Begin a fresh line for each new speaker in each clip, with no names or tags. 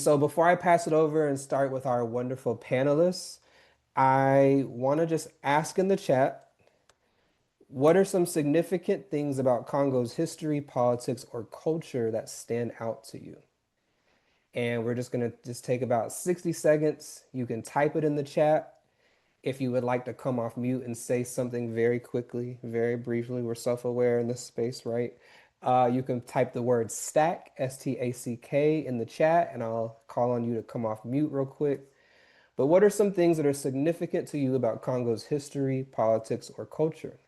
So before I pass it over and start with our wonderful panelists, I want to just ask in the chat, what are some significant things about Congo's history, politics, or culture that stand out to you? And we're just going to just take about 60 seconds. You can type it in the chat if you would like to come off mute and say something very quickly, very briefly. We're self-aware in this space, right? You can type the word stack, S-T-A-C-K, in the chat, and I'll call on you to come off mute real quick. But what are some things that are significant to you about Congo's history, politics, or culture?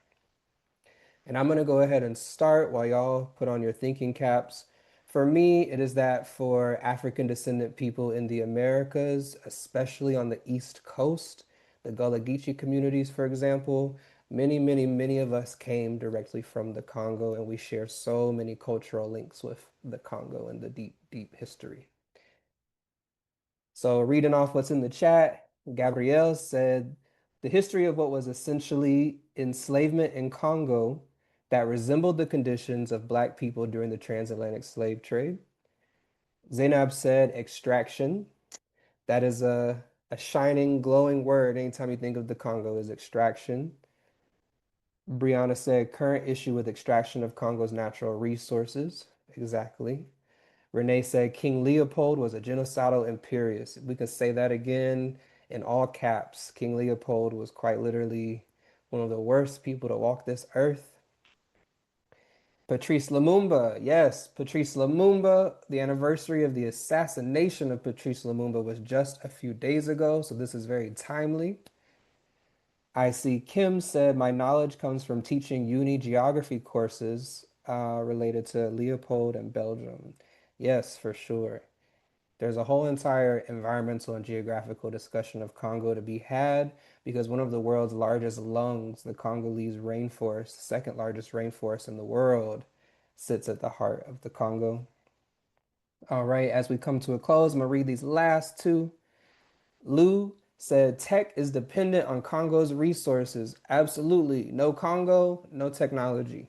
And I'm going to go ahead and start while y'all put on your thinking caps. For me, it is that for African descendant people in the Americas, especially on the East Coast, the Gullah Geechee communities, for example, many of us came directly from the Congo, and we share so many cultural links with the Congo and the deep history. So, reading off what's in the chat, Gabrielle said, the history of what was essentially enslavement in Congo that resembled the conditions of Black people during the transatlantic slave trade. Zainab said, extraction. That is a shining, glowing word anytime you think of the Congo is extraction. Brianna said, current issue with extraction of Congo's natural resources. Exactly. Renee said King Leopold was a genocidal imperious. We can say that again in all caps. King Leopold was quite literally one of the worst people to walk this earth. Patrice Lumumba, yes, Patrice Lumumba. The anniversary of the assassination of Patrice Lumumba was just a few days ago, so this is very timely. I see Kim said, my knowledge comes from teaching uni geography courses related to Leopold and Belgium. Yes, for sure. There's a whole entire environmental and geographical discussion of Congo to be had because one of the world's largest lungs, the Congolese rainforest, second largest rainforest in the world, sits at the heart of the Congo. All right, as we come to a close, I'm gonna read these last two. Lou said tech is dependent on Congo's resources. Absolutely. No Congo, no technology.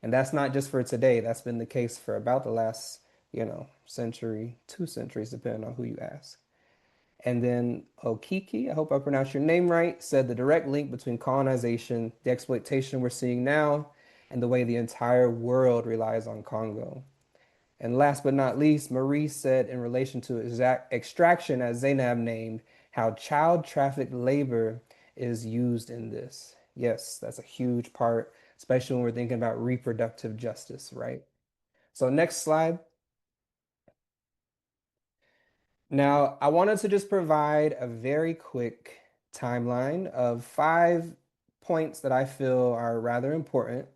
And that's not just for today. That's been the case for about the last, century, 2 centuries, depending on who you ask. And then Okiki, I hope I pronounced your name right, said the direct link between colonization, the exploitation we're seeing now, and the way the entire world relies on Congo. And last but not least, Marie said in relation to extraction, as Zainab named, how child trafficked labor is used in this. Yes, that's a huge part, especially when we're thinking about reproductive justice, right? So next slide. Now, I wanted to just provide a very quick timeline of 5 points that I feel are rather important.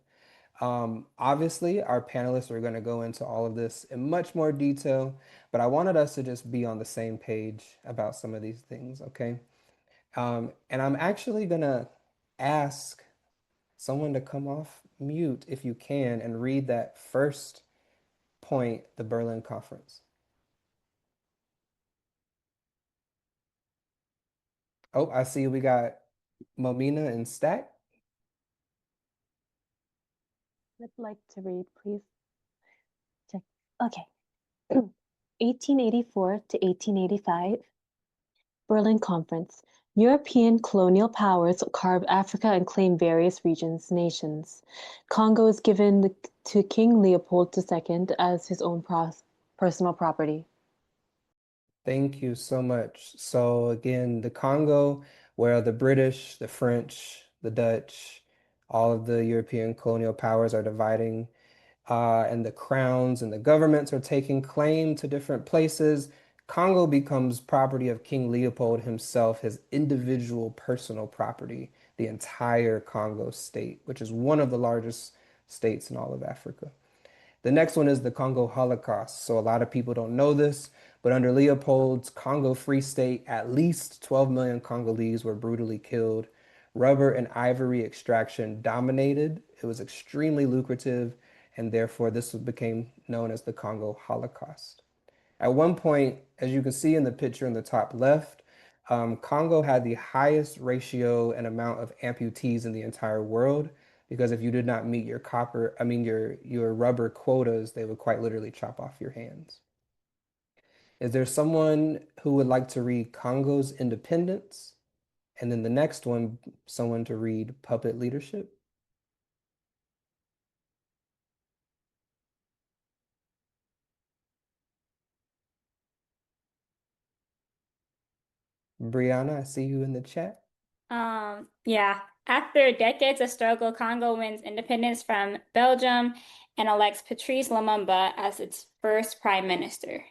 Obviously, our panelists are going to go into all of this in much more detail, but I wanted us to just be on the same page about some of these things, okay? And I'm actually going to ask someone to come off mute if you can and read that first point, the Berlin Conference. Oh, I see we got Momina and Stack.
I'd like to read, please. Check. Okay. 1884 to 1885, Berlin Conference. European colonial powers carved Africa and claimed various regions, nations. Congo is given to King Leopold II as his own personal property.
Thank you so much. So again, the Congo, where the British, the French, the Dutch, all of the European colonial powers are dividing, and the crowns and the governments are taking claim to different places. Congo becomes property of King Leopold himself, his individual personal property, the entire Congo state, which is one of the largest states in all of Africa. The next one is the Congo Holocaust. So a lot of people don't know this, but under Leopold's Congo Free State, at least 12 million Congolese were brutally killed. Rubber and ivory extraction dominated. It was extremely lucrative, and therefore this became known as the Congo Holocaust. At one point, as you can see in the picture in the top left, Congo had the highest ratio and amount of amputees in the entire world because if you did not meet your your rubber quotas, they would quite literally chop off your hands. Is there someone who would like to read Congo's independence? And then the next one, someone to read puppet leadership? Brianna, I see you in the chat.
Yeah. After decades of struggle, Congo wins independence from Belgium and elects Patrice Lumumba as its first prime minister.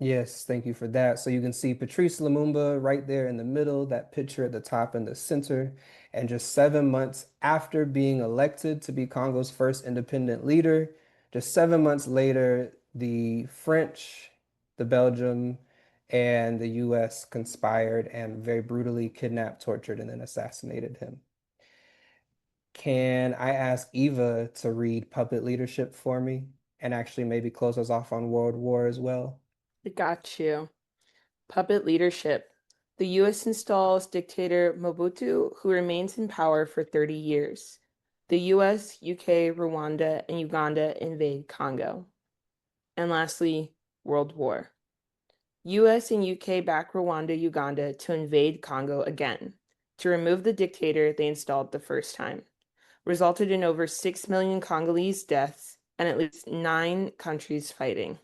Yes, thank you for that. So you can see Patrice Lumumba right there in the middle, that picture at the top in the center. And just 7 months after being elected to be Congo's first independent leader, just 7 months later, the French, the Belgium, and the US conspired and very brutally kidnapped, tortured, and then assassinated him. Can I ask Eva to read Puppet Leadership for me and actually maybe close us off on World War as well?
Got you. Puppet leadership. The U.S. installs dictator Mobutu, who remains in power for 30 years. The U.S., UK, Rwanda, and Uganda invade Congo. And lastly, World War. US and UK back Rwanda, Uganda to invade Congo again, to remove the dictator they installed the first time. Resulted in over 6 million Congolese deaths and at least 9 countries fighting.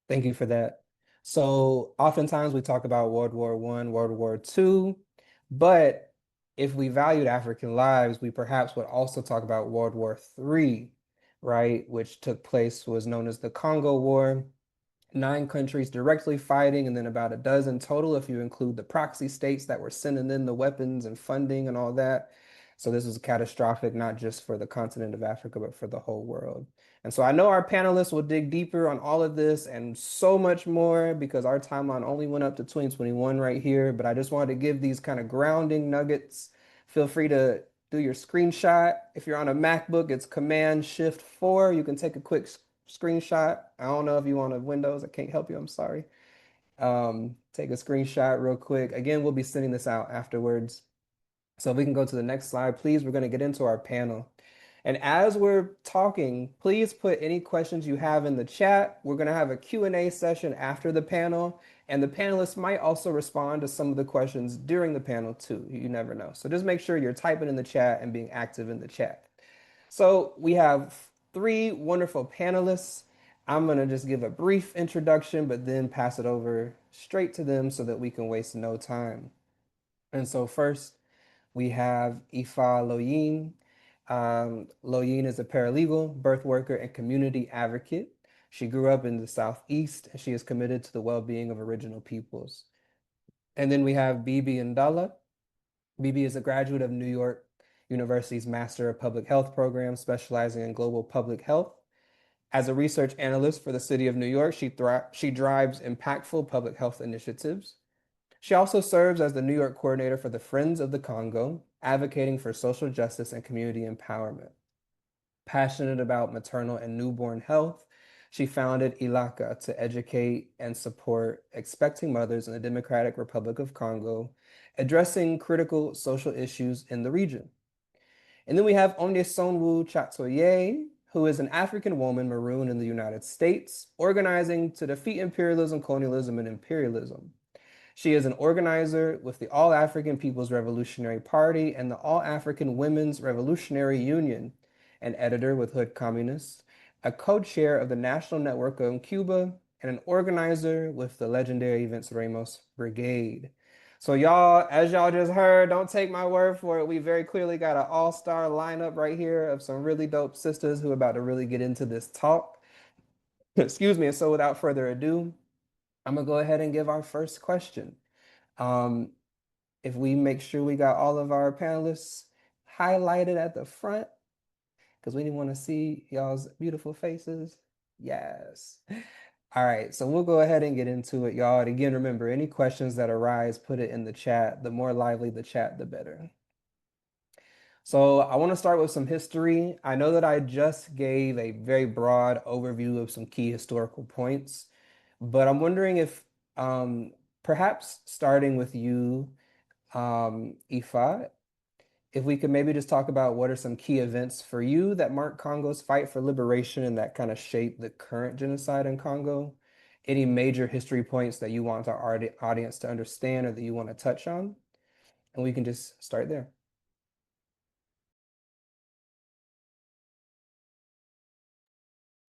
Thank you for that. So oftentimes we talk about World War I, World War II, but if we valued African lives, we perhaps would also talk about World War III, right? Which took place, was known as the Congo War. 9 countries directly fighting, and then about a dozen total if you include the proxy states that were sending in the weapons and funding and all that. So this was catastrophic, not just for the continent of Africa, but for the whole world. And so I know our panelists will dig deeper on all of this and so much more because our timeline only went up to 2021 right here. But I just wanted to give these kind of grounding nuggets. Feel free to do your screenshot. If you're on a MacBook, it's Command Shift 4. You can take a quick screenshot. I don't know if you want a Windows. I can't help you. I'm sorry. Take a screenshot real quick. Again, we'll be sending this out afterwards. So we can go to the next slide, please. We're going to get into our panel. And as we're talking, please put any questions you have in the chat. We're going to have a Q&A session after the panel, and the panelists might also respond to some of the questions during the panel too. You never know. So just make sure you're typing in the chat and being active in the chat. So we have 3 wonderful panelists. I'm going to just give a brief introduction, but then pass it over straight to them so that we can waste no time. And so first, we have Ifa Loyin. Loyin is a paralegal, birth worker, and community advocate. She grew up in the Southeast, and she is committed to the well-being of original peoples. And then we have Bibi Ndala. Bibi is a graduate of New York University's Master of Public Health program, specializing in global public health. As a research analyst for the city of New York, she drives impactful public health initiatives. She also serves as the New York coordinator for the Friends of the Congo, advocating for social justice and community empowerment. Passionate about maternal and newborn health, she founded Ilaka to educate and support expecting mothers in the Democratic Republic of Congo, addressing critical social issues in the region. And then we have Onyesonwu Chatoyer, who is an African woman marooned in the United States, organizing to defeat imperialism, colonialism, and imperialism. She is an organizer with the All African People's Revolutionary Party and the All African Women's Revolutionary Union, an editor with Hood Communists, a co-chair of the National Network on Cuba, and an organizer with the legendary Vince Ramos Brigade. So y'all, as y'all just heard, don't take my word for it. We very clearly got an all-star lineup right here of some really dope sisters who are about to really get into this talk. Excuse me. And so without further ado, I'm gonna go ahead and give our first question. Um, if we make sure we got all of our panelists highlighted at the front, because we didn't want to see y'all's beautiful faces. Yes. All right, so we'll go ahead and get into it, y'all. And again, remember, any questions that arise, put it in the chat. The more lively the chat, the better. So I want to start with some history. I know that I just gave a very broad overview of some key historical points, but I'm wondering if perhaps starting with you, Ifa, if we could maybe just talk about what are some key events for you that mark Congo's fight for liberation and that kind of shape the current genocide in Congo. any major history points that you want our audience to understand or that you want to touch on, and we can just start there.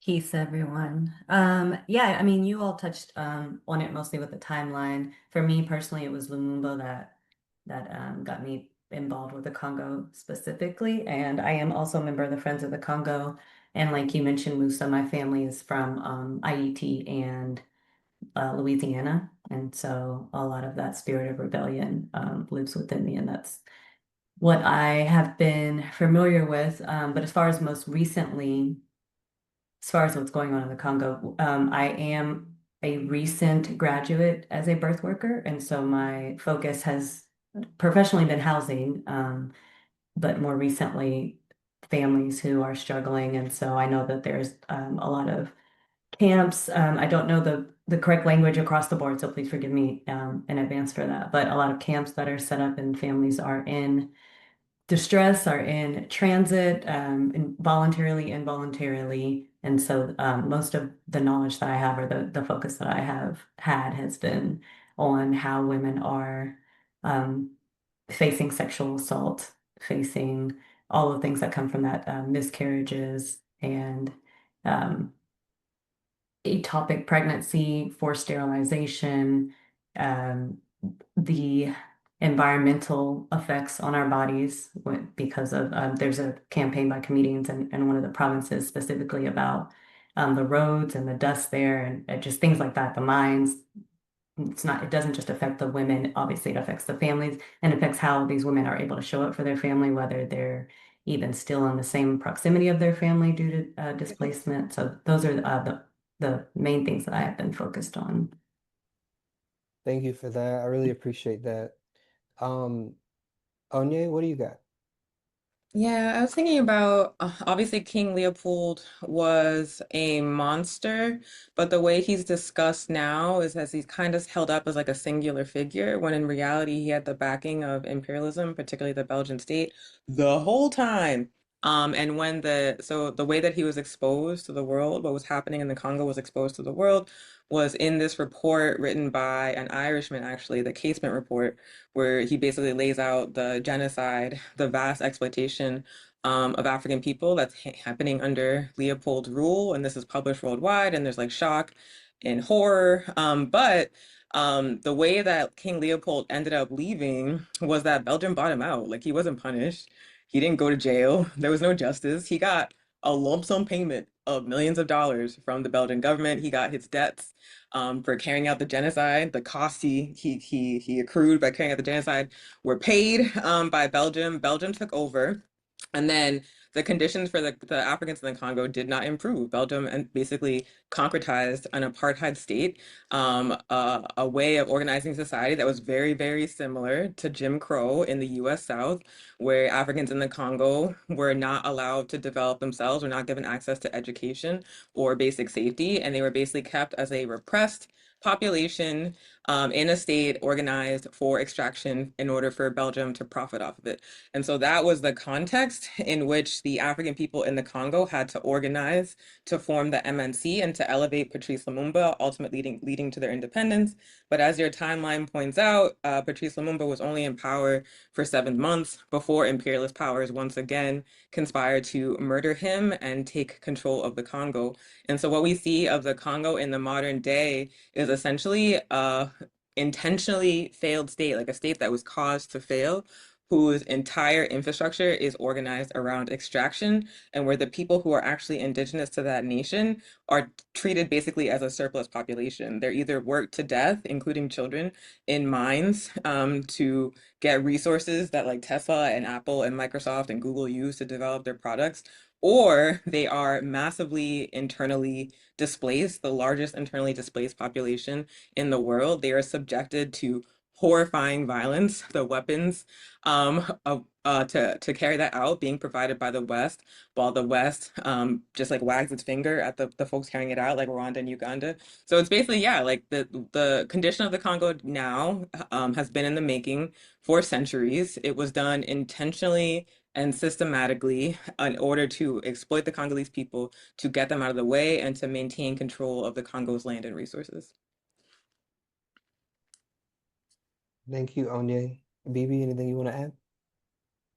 Peace, everyone. Yeah, I mean, you all touched on it mostly with the timeline. For me personally, it was Lumumba that got me involved with the Congo specifically, and I am also a member of the Friends of the Congo. And like you mentioned, Musa, my family is from IET and Louisiana, and so a lot of that spirit of rebellion lives within me, and that's what I have been familiar with. But as far as most recently, as far as what's going on in the Congo, I am a recent graduate as a birth worker, and so my focus has professionally been housing, but more recently, families who are struggling. And so I know that there's a lot of camps. I don't know the correct language across the board, so please forgive me in advance for that. But a lot of camps that are set up and families are in distress, are in transit, voluntarily, involuntarily. And so most of the knowledge that I have or the focus that I have had has been on how women are facing sexual assault, facing all the things that come from that, miscarriages and um, ectopic pregnancy, forced sterilization, um, the environmental effects on our bodies because of there's a campaign by comedians in one of the provinces specifically about the roads and the dust there and just things like that, the mines. It doesn't just affect the women, obviously it affects the families and affects how these women are able to show up for their family, whether they're even still in the same proximity of their family due to displacement. So those are the main things that I have been focused on.
Thank you for that. I really appreciate that. Um, Onye, what do you got?
Yeah, I was thinking about obviously King Leopold was a monster, but the way he's discussed now is as he's kind of held up as like a singular figure, when in reality he had the backing of imperialism, particularly the Belgian state, the whole time. And when the way that he was exposed to the world, what was happening in the Congo was exposed to the world, was in this report written by an Irishman, actually, the Casement report where he basically lays out the genocide, the vast exploitation of African people that's happening under Leopold's rule. And this is published worldwide, and there's like shock and horror. But the way that King Leopold ended up leaving was that Belgium bought him out. Like he wasn't punished. He didn't go to jail. There was no justice. He got a lump sum payment of millions of dollars from the Belgian government. He got his debts for carrying out the genocide. The costs he accrued by carrying out the genocide were paid by Belgium. Belgium took over, and then the conditions for the Africans in the Congo did not improve. Belgium and basically concretized an apartheid state, a way of organizing society that was very, very similar to Jim Crow in the U.S. South, where Africans in the Congo were not allowed to develop themselves, were not given access to education or basic safety, and they were basically kept as a repressed population in a state organized for extraction in order for Belgium to profit off of it. And so that was the context in which the African people in the Congo had to organize to form the MNC and to elevate Patrice Lumumba, ultimately leading to their independence. But as your timeline points out, Patrice Lumumba was only in power for 7 months before imperialist powers once again conspired to murder him and take control of the Congo. And so what we see of the Congo in the modern day is essentially a intentionally failed state, like a state that was caused to fail, whose entire infrastructure is organized around extraction, and where the people who are actually indigenous to that nation are treated basically as a surplus population. They're either worked to death, including children, in mines to get resources that like Tesla and Apple and Microsoft and Google use to develop their products, or they are massively internally displaced, the largest internally displaced population in the world. They are subjected to horrifying violence, the weapons to carry that out being provided by the West, while the West just like wags its finger at the folks carrying it out, like Rwanda and Uganda. So it's basically, yeah, like the condition of the Congo now has been in the making for centuries. It was done intentionally and systematically in order to exploit the Congolese people, to get them out of the way, and to maintain control of the Congo's land and resources.
Thank you, Onye. Bibi, anything you want to add?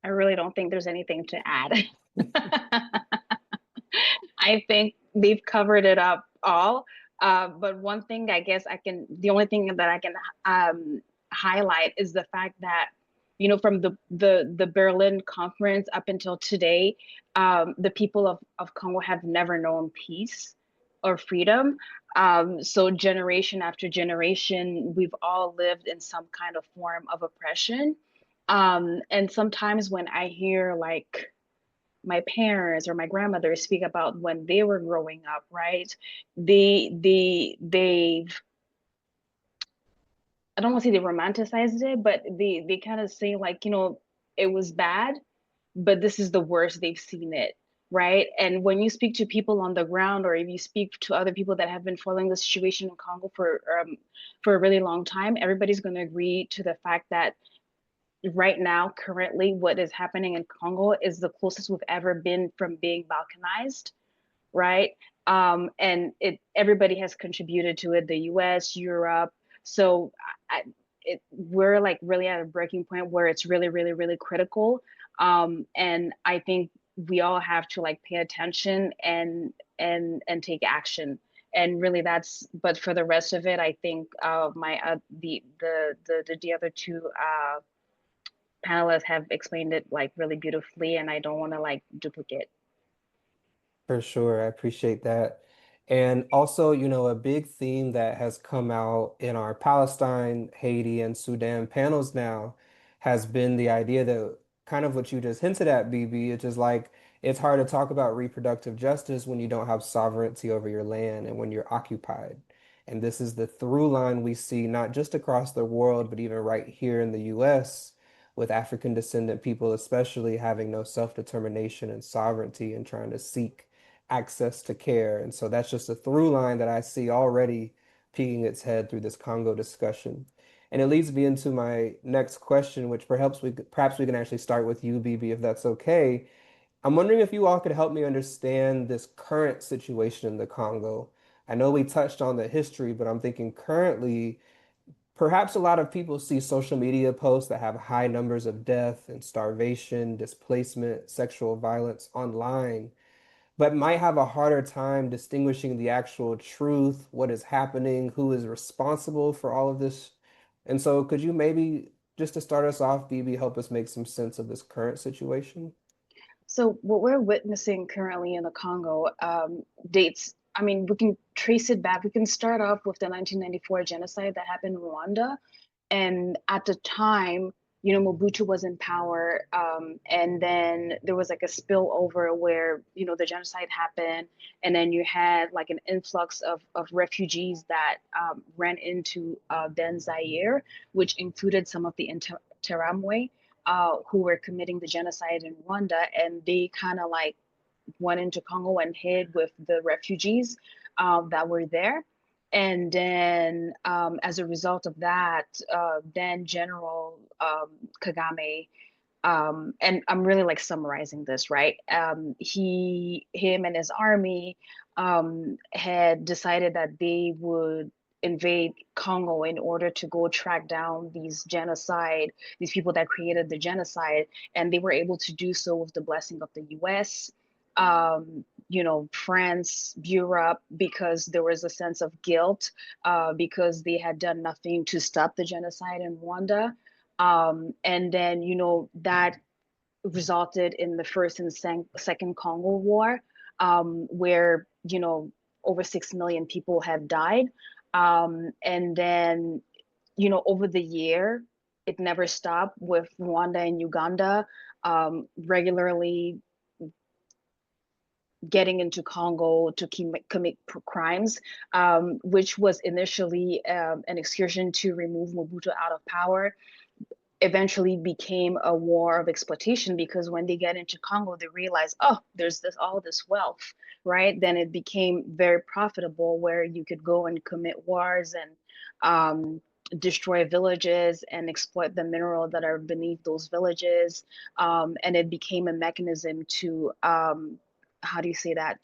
I really don't think there's anything to add. I think they've covered it up all. But one thing I guess the only thing that I can highlight is the fact that, from the Berlin conference up until today, the people of Congo have never known peace or freedom. So generation after generation, we've all lived in some kind of form of oppression. And sometimes when I hear like my parents or my grandmother speak about when they were growing up, right? They've, I don't want to say they romanticized it, but they kind of say like, it was bad, but this is the worst they've seen it, right? And when you speak to people on the ground, or if you speak to other people that have been following the situation in Congo for a really long time, everybody's going to agree to the fact that right now, currently, what is happening in Congo is the closest we've ever been from being balkanized, right? And everybody has contributed to it, the US, Europe. So we're like really at a breaking point where it's really, really, really critical. And I think we all have to like pay attention and take action. And really but for the rest of it, I think the other two panelists have explained it like really beautifully, and I don't want to like duplicate.
For sure, I appreciate that. And also, a big theme that has come out in our Palestine, Haiti, and Sudan panels now has been the idea that kind of what you just hinted at, BB, it's just like it's hard to talk about reproductive justice when you don't have sovereignty over your land and when you're occupied. And this is the through line we see not just across the world, but even right here in the US, with African descendant people especially having no self-determination and sovereignty and trying to seek access to care. And so that's just a through line that I see already peeking its head through this Congo discussion. And it leads me into my next question, which perhaps we can actually start with you, Bibi, if that's okay. I'm wondering if you all could help me understand this current situation in the Congo. I know we touched on the history, but I'm thinking currently, perhaps a lot of people see social media posts that have high numbers of death and starvation, displacement, sexual violence online, but might have a harder time distinguishing the actual truth, what is happening, who is responsible for all of this. And so, could you maybe, just to start us off, Bibi, help us make some sense of this current situation?
So what we're witnessing currently in the Congo dates, I mean, we can trace it back. We can start off with the 1994 genocide that happened in Rwanda. And at the time, Mobutu was in power. And then there was like a spillover where, the genocide happened. And then you had like an influx of refugees that ran into then Zaire, which included some of the Interamwe who were committing the genocide in Rwanda. And they kind of like went into Congo and hid with the refugees that were there. And then as a result of that, then General Kagame, and I'm really like summarizing this, right? Him and his army had decided that they would invade Congo in order to go track down these people that created the genocide, and they were able to do so with the blessing of the US, France, Europe, because there was a sense of guilt because they had done nothing to stop the genocide in Rwanda. And then, that resulted in the first and second Congo War, where, over 6 million people have died. And then, over the year, it never stopped with Rwanda and Uganda regularly getting into Congo to commit crimes, which was initially an excursion to remove Mobutu out of power, eventually became a war of exploitation, because when they get into Congo, they realize, oh, there's all this wealth, right? Then it became very profitable where you could go and commit wars and destroy villages and exploit the mineral that are beneath those villages. And it became a mechanism to, how do you say that,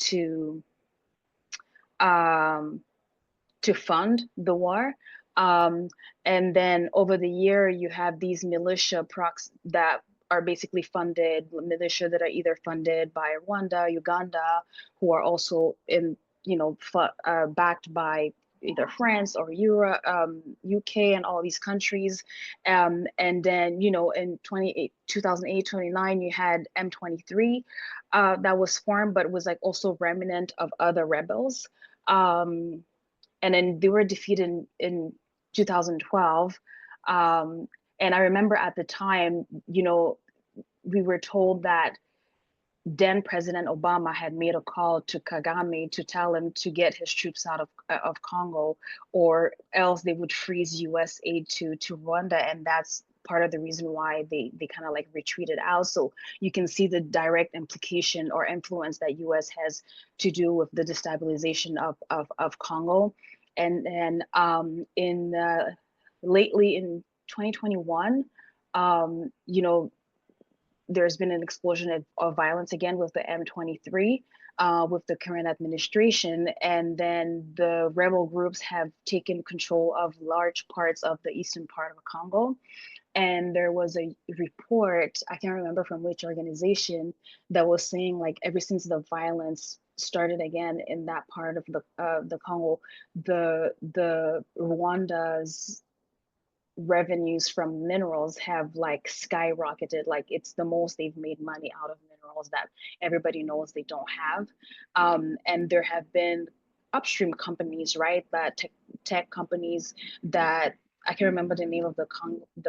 um, to fund the war. Um, and then over the year, you have these militia procs that are basically funded, militia that are either funded by Rwanda, Uganda, who are also in, backed by either France or Europe, UK, and all these countries. And then, in 2008, 29, you had M23 that was formed, but was like also remnant of other rebels. Um, and then they were defeated in 2012. Um, and I remember at the time, we were told that then President Obama had made a call to Kagame to tell him to get his troops out of Congo, or else they would freeze U.S. aid to Rwanda, and that's part of the reason why they kind of like retreated out. So you can see the direct implication or influence that U.S. has to do with the destabilization of Congo, and then in lately in 2021, there's been an explosion of violence again with the M23, with the current administration. And then the rebel groups have taken control of large parts of the eastern part of Congo. And there was a report, I can't remember from which organization, that was saying like ever since the violence started again in that part of the Congo, the Rwanda's revenues from minerals have like skyrocketed. Like it's the most they've made money out of minerals that everybody knows they don't have. And there have been upstream companies, right? That tech companies that I can remember the name of the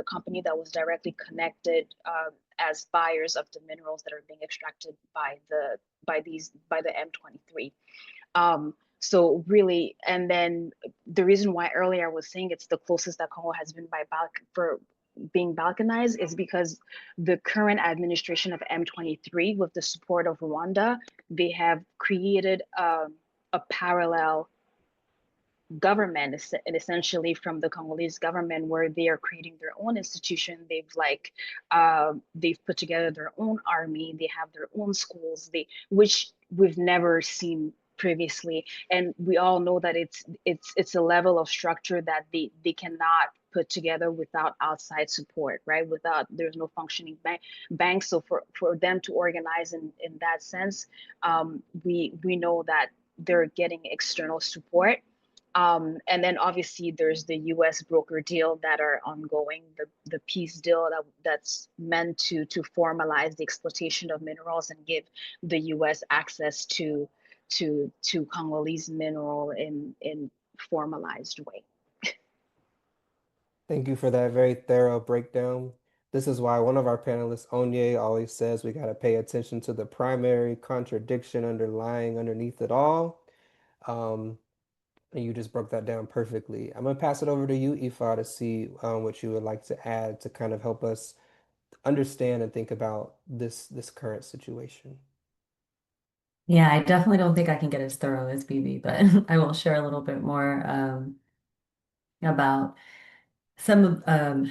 company that was directly connected as buyers of the minerals that are being extracted by the M23. So really, and then the reason why earlier I was saying it's the closest that Congo has been for being balkanized is because the current administration of M23, with the support of Rwanda, they have created a parallel government, essentially, from the Congolese government, where they are creating their own institution. They've put together their own army. They have their own schools. Which we've never seen previously, and we all know that it's a level of structure that they cannot put together without outside support, right? There's no functioning bank. So for them to organize in that sense, we know that they're getting external support. And then obviously there's the U.S. broker deal that are ongoing, the peace deal that's meant to formalize the exploitation of minerals and give the U.S. access to Congolese mineral in formalized way.
Thank you for that very thorough breakdown. This is why one of our panelists, Onye, always says we got to pay attention to the primary contradiction underlying underneath it all. And you just broke that down perfectly. I'm going to pass it over to you, Ifa, to see what you would like to add to kind of help us understand and think about this current situation.
Yeah, I definitely don't think I can get as thorough as Bibi, but I will share a little bit more about some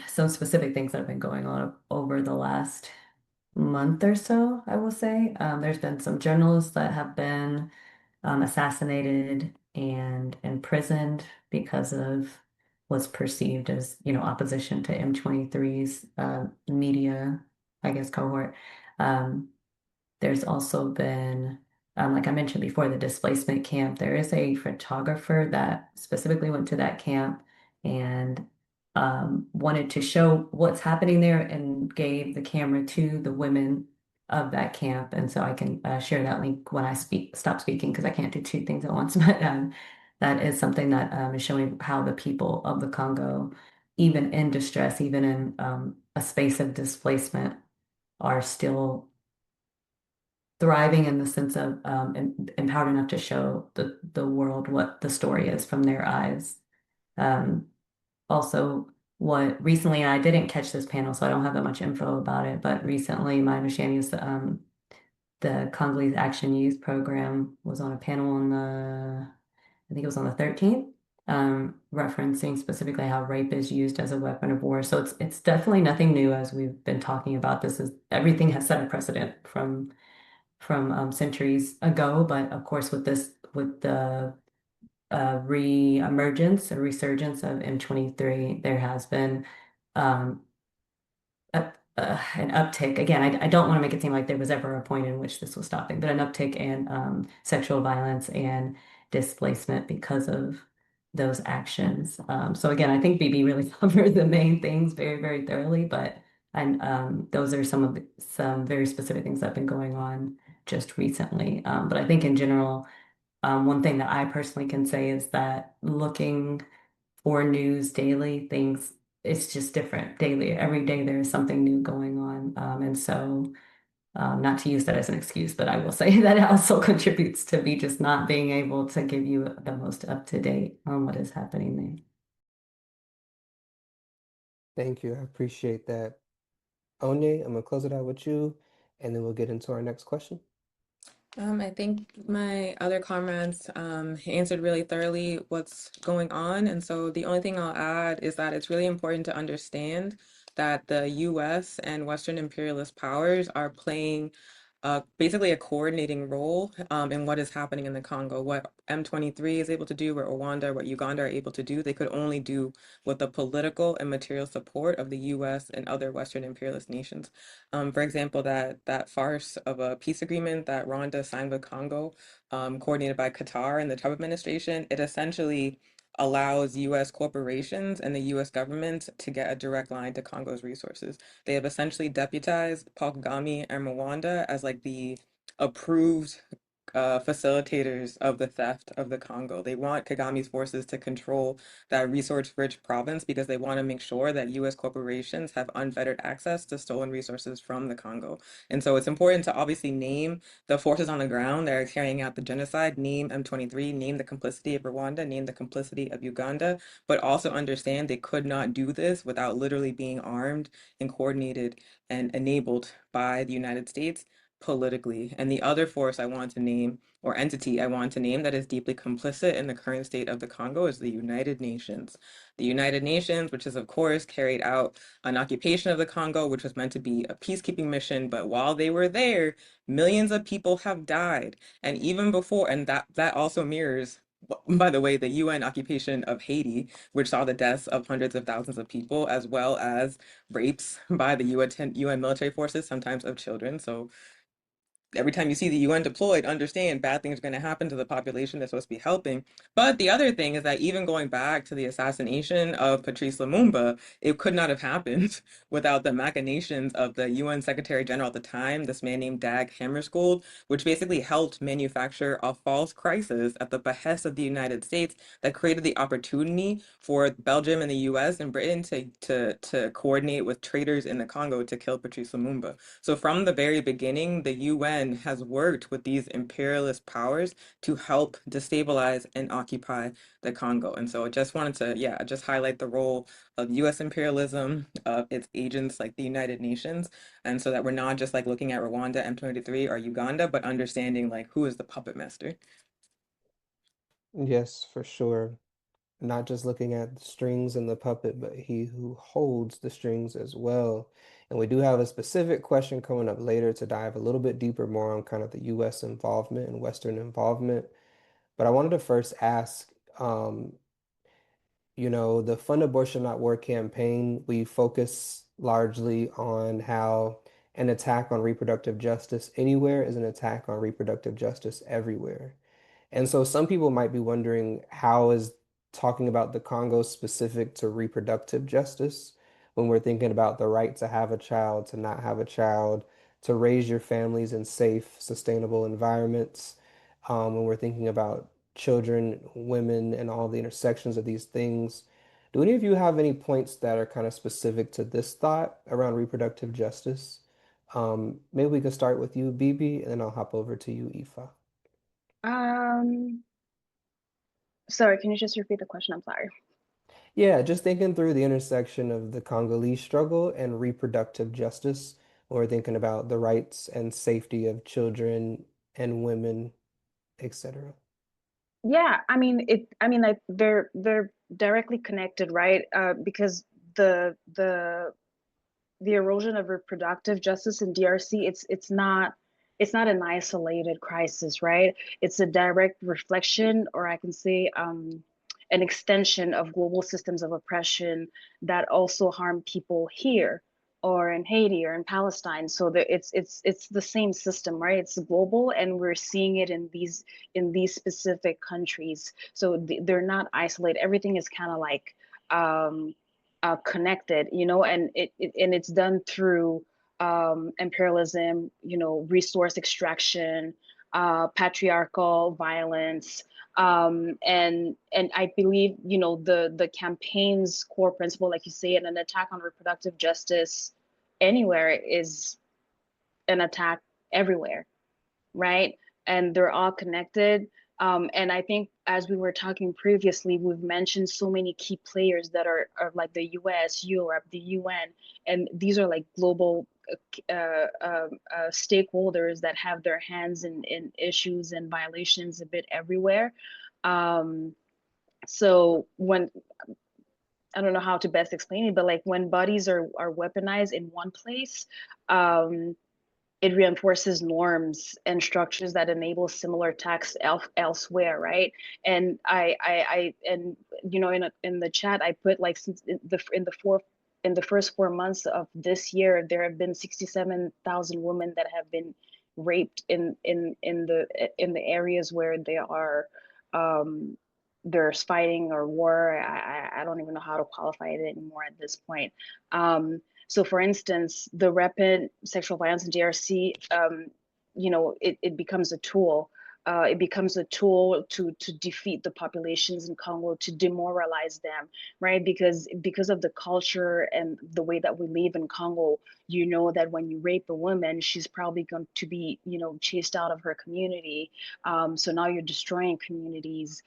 specific things that have been going on over the last month or so, I will say. There's been some journalists that have been assassinated and imprisoned because of what's perceived as, opposition to M23's media, I guess, cohort. Um, there's also been, like I mentioned before, the displacement camp. There is a photographer that specifically went to that camp and wanted to show what's happening there and gave the camera to the women of that camp. And so I can share that link when I stop speaking, because I can't do two things at once. But that is something that is showing how the people of the Congo, even in distress, even in a space of displacement, are still thriving in the sense of empowered enough to show the world what the story is from their eyes. Um, Also, what recently, and I didn't catch this panel, so I don't have that much info about it, but recently my understanding is the Congolese Action Youth Program was on a panel I think it was on the 13th, referencing specifically how rape is used as a weapon of war. So it's definitely nothing new as we've been talking about. This is everything has set a precedent from centuries ago, but of course with the re-emergence or resurgence of M23, there has been um, an uptick. Again, I don't want to make it seem like there was ever a point in which this was stopping, but an uptick in sexual violence and displacement because of those actions. So again, I think Bibi really covered the main things very, very thoroughly, but and those are some very specific things that have been going on just recently. But I think in general, one thing that I personally can say is that looking for news daily, things it's just different daily. Every day there is something new going on. And so not to use that as an excuse, but I will say that it also contributes to me just not being able to give you the most up to date on what is happening there.
Thank you. I appreciate that. Onye, I'm gonna close it out with you, and then we'll get into our next question.
I think my other comments answered really thoroughly what's going on. And so the only thing I'll add is that it's really important to understand that the US and Western imperialist powers are playing basically a coordinating role in what is happening in the Congo. What M23 is able to do, what Rwanda, what Uganda are able to do, they could only do with the political and material support of the US and other Western imperialist nations. For example, that farce of a peace agreement that Rwanda signed with Congo, coordinated by Qatar and the Trump administration, it essentially allows US corporations and the US government to get a direct line to Congo's resources. They have essentially deputized Paul Kagame and Rwanda as like the approved facilitators of the theft of the Congo. They want Kagame's forces to control that resource-rich province because they want to make sure that U.S. corporations have unfettered access to stolen resources from the Congo. And so it's important to obviously name the forces on the ground that are carrying out the genocide, name M23, name the complicity of Rwanda, name the complicity of Uganda, but also understand they could not do this without literally being armed and coordinated and enabled by the United States politically. And the other force I want to name, or entity I want to name, that is deeply complicit in the current state of the Congo is the United Nations. The United Nations, which has, of course, carried out an occupation of the Congo, which was meant to be a peacekeeping mission. But while they were there, millions of people have died. And even before, and that also mirrors, by the way, the UN occupation of Haiti, which saw the deaths of hundreds of thousands of people, as well as rapes by the UN military forces, sometimes of children. So every time you see the UN deployed, understand bad things are going to happen to the population they're supposed to be helping. But the other thing is that even going back to the assassination of Patrice Lumumba, it could not have happened without the machinations of the UN Secretary General at the time, this man named Dag Hammarskjöld, which basically helped manufacture a false crisis at the behest of the United States that created the opportunity for Belgium and the US and Britain to coordinate with traitors in the Congo to kill Patrice Lumumba. So from the very beginning, the UN has worked with these imperialist powers to help destabilize and occupy the Congo. And so I just wanted to, yeah, just highlight the role of US imperialism, of its agents like the United Nations, and so that we're not just like looking at Rwanda, M23, or Uganda, but understanding like who is the puppet master.
Yes, for sure. Not just looking at the strings and the puppet, but he who holds the strings as well. And we do have a specific question coming up later to dive a little bit deeper more on kind of the US involvement and Western involvement. But I wanted to first ask, um, the Fund Abortion Not War campaign, we focus largely on how an attack on reproductive justice anywhere is an attack on reproductive justice everywhere. And so some people might be wondering, how is talking about the Congo specific to reproductive justice when we're thinking about the right to have a child, to not have a child, to raise your families in safe, sustainable environments, when we're thinking about children, women, and all the intersections of these things. Do any of you have any points that are kind of specific to this thought around reproductive justice? Maybe we could start with you, Bibi, and then I'll hop over to you, Aoife.
Um, Sorry, can you just repeat the question? I'm sorry.
Yeah, just thinking through the intersection of the Congolese struggle and reproductive justice, when we're thinking about the rights and safety of children and women, etc.
Yeah, I mean like they're directly connected, right? Because the erosion of reproductive justice in DRC, it's not an isolated crisis, right? It's a direct reflection, or I can say an extension of global systems of oppression that also harm people here or in Haiti or in Palestine. So it's the same system, right? It's global, and we're seeing it in these specific countries. So they're not isolated. Everything is kind of like connected, you know, and it's done through imperialism, you know, resource extraction, patriarchal violence, and I believe, you know, the campaign's core principle, like you say, an attack on reproductive justice anywhere is an attack everywhere, right? And they're all connected. And I think, as we were talking previously, we've mentioned so many key players that are like the US, Europe, the UN, and these are like global stakeholders that have their hands in issues and violations a bit everywhere. Um, so when I don't know how to best explain it, but like when bodies are weaponized in one place, um, it reinforces norms and structures that enable similar attacks elsewhere, right? And and you know, in the chat I put, like, since in the first 4 months of this year, there have been 67,000 women that have been raped in the areas where they are there's fighting or war. I don't even know how to qualify it anymore at this point. So for instance, the rapid sexual violence in DRC, you know, it becomes a tool. It becomes a tool to defeat the populations in Congo, to demoralize them, right? Because of the culture and the way that we live in Congo, you know that when you rape a woman, she's probably going to be, you know, chased out of her community. So now you're destroying communities,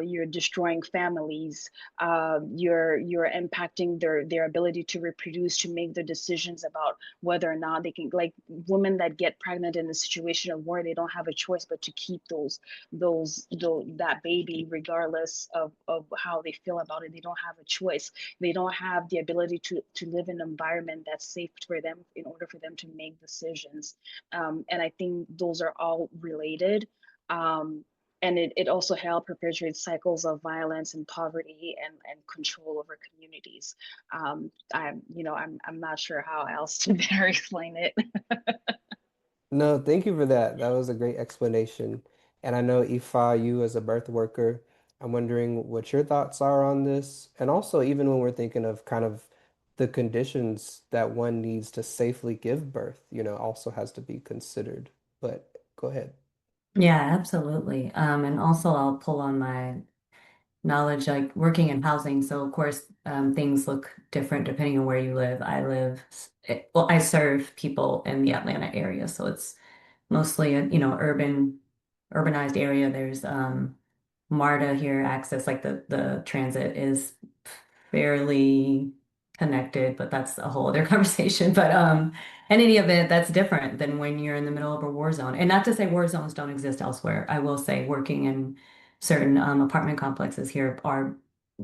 you're destroying families, you're impacting their ability to reproduce, to make the decisions about whether or not they can, like, women that get pregnant in a situation of war, they don't have a choice but to keep that baby, regardless of how they feel about it. They don't have a choice. They don't have the ability to live in an environment that's safe for them in order for them to make decisions. And I think those are all related. Um, and it also helped perpetuate cycles of violence and poverty and control over communities. I'm not sure how else to better explain it.
No, thank you for that. That was a great explanation. And I know, Ifa, you as a birth worker, I'm wondering what your thoughts are on this. And also, even when we're thinking of kind of the conditions that one needs to safely give birth, also has to be considered. But go ahead.
Yeah, absolutely. And also I'll pull on my knowledge, like working in housing. So of course, things look different depending on where you live. Well, I serve people in the Atlanta area, so it's mostly a, urbanized area. There's MARTA here, access, like the transit is fairly connected, but that's a whole other conversation. But in any event, that's different than when you're in the middle of a war zone. And not to say war zones don't exist elsewhere. I will say working in certain apartment complexes here are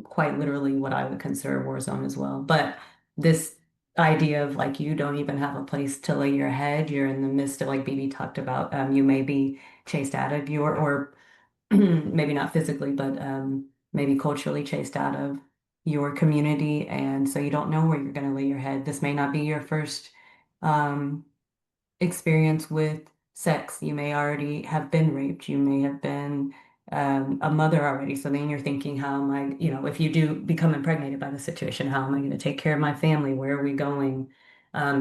quite literally what I would consider a war zone as well. But this idea of, like, you don't even have a place to lay your head, you're in the midst of, like Bibi talked about, you may be chased out of your, or maybe not physically, but maybe culturally chased out of your community. And so you don't know where you're going to lay your head. This may not be your first um, experience with sex. You may already have been raped. You may have been a mother already. So then you're thinking, how am I, if you do become impregnated by the situation, how am I going to take care of my family? Where are we going?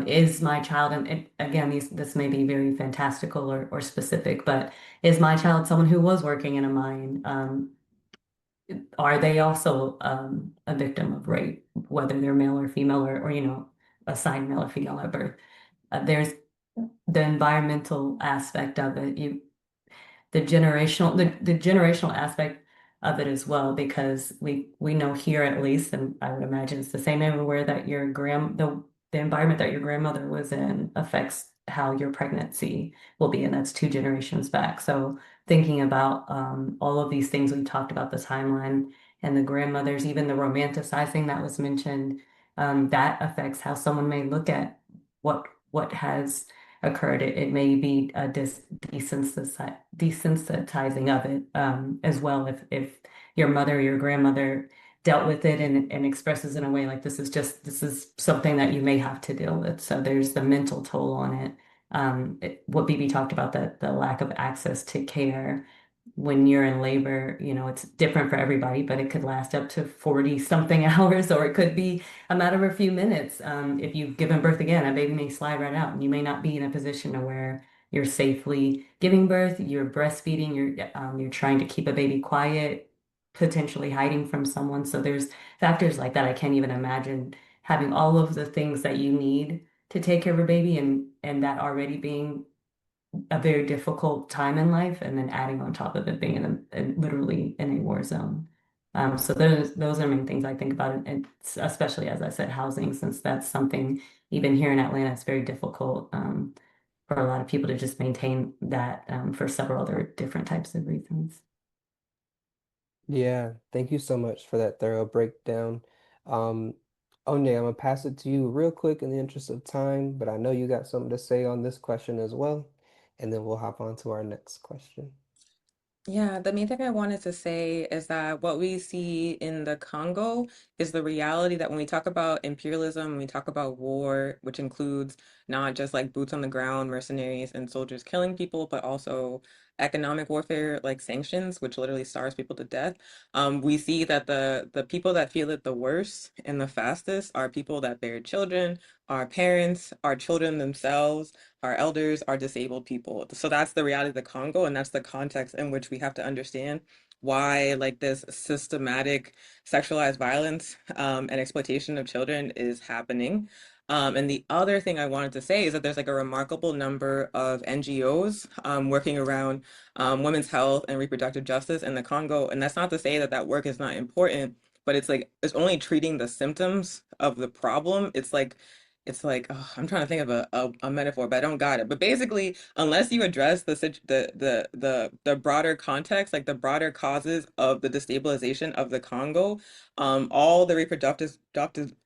Is my child, and again, this may be very fantastical or specific, but is my child someone who was working in a mine? Are they also a victim of rape, whether they're male or female, or assigned male or female at birth? There's the environmental aspect of it, the generational aspect of it as well, because we know here, at least, and I would imagine it's the same everywhere, that the environment that your grandmother was in affects how your pregnancy will be, and that's 2 generations back. So thinking about all of these things we talked about, the timeline and the grandmothers, even the romanticizing that was mentioned, that affects how someone may look at what has occurred. It may be a desensitizing of it as well. If your mother or your grandmother dealt with it and expresses in a way like this is something that you may have to deal with. So there's the mental toll on it. What Bibi talked about, the lack of access to care when you're in labor, it's different for everybody, but it could last up to 40 something hours, or it could be a matter of a few minutes. If you've given birth again, a baby may slide right out, and you may not be in a position to where you're safely giving birth, you're breastfeeding, you're trying to keep a baby quiet, potentially hiding from someone. So there's factors like that. I can't even imagine having all of the things that you need to take care of a baby and that already being a very difficult time in life, and then adding on top of it being literally in a war zone. So those are main things I think about, and especially as I said, housing, since that's something even here in Atlanta, it's very difficult for a lot of people to just maintain that for several other different types of reasons.
Yeah, thank you so much for that thorough breakdown. Um, Onye, I'm gonna pass it to you real quick in the interest of time, but I know you got something to say on this question as well, and then we'll hop on to our next question.
Yeah, the main thing I wanted to say is that what we see in the Congo is the reality that when we talk about imperialism, when we talk about war, which includes not just like boots on the ground, mercenaries and soldiers killing people, but also economic warfare like sanctions, which literally starves people to death. We see that the people that feel it the worst and the fastest are people that bear children, our parents, our children themselves, our elders, our disabled people. So that's the reality of the Congo, and that's the context in which we have to understand why like this systematic sexualized violence and exploitation of children is happening. And the other thing I wanted to say is that there's like a remarkable number of NGOs working around women's health and reproductive justice in the Congo. And that's not to say that that work is not important, but it's like it's only treating the symptoms of the problem. It's like I'm trying to think of a metaphor, but I don't got it. But basically, unless you address the broader context, like the broader causes of the destabilization of the Congo, all the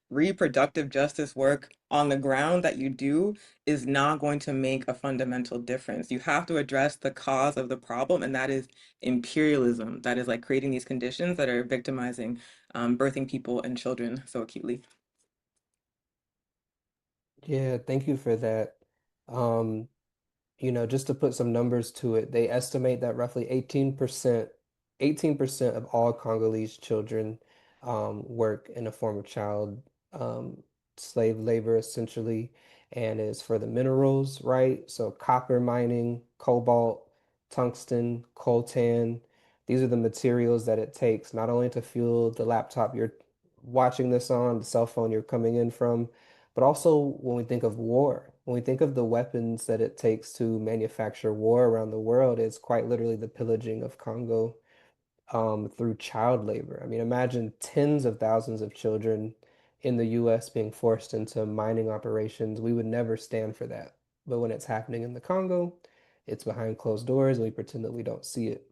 reproductive justice work on the ground that you do is not going to make a fundamental difference. You have to address the cause of the problem, and that is imperialism. That is like creating these conditions that are victimizing birthing people and children so acutely.
Yeah, thank you for that. Um, just to put some numbers to it, they estimate that roughly 18% of all Congolese children work in a form of child um, slave labor, essentially, and is for the minerals, right? So copper mining, cobalt, tungsten, coltan, these are the materials that it takes not only to fuel the laptop you're watching this on, the cell phone you're coming in from, but also when we think of war, when we think of the weapons that it takes to manufacture war around the world, it's quite literally the pillaging of Congo through child labor. I mean, imagine tens of thousands of children in the US being forced into mining operations. We would never stand for that. But when it's happening in the Congo, it's behind closed doors and we pretend that we don't see it.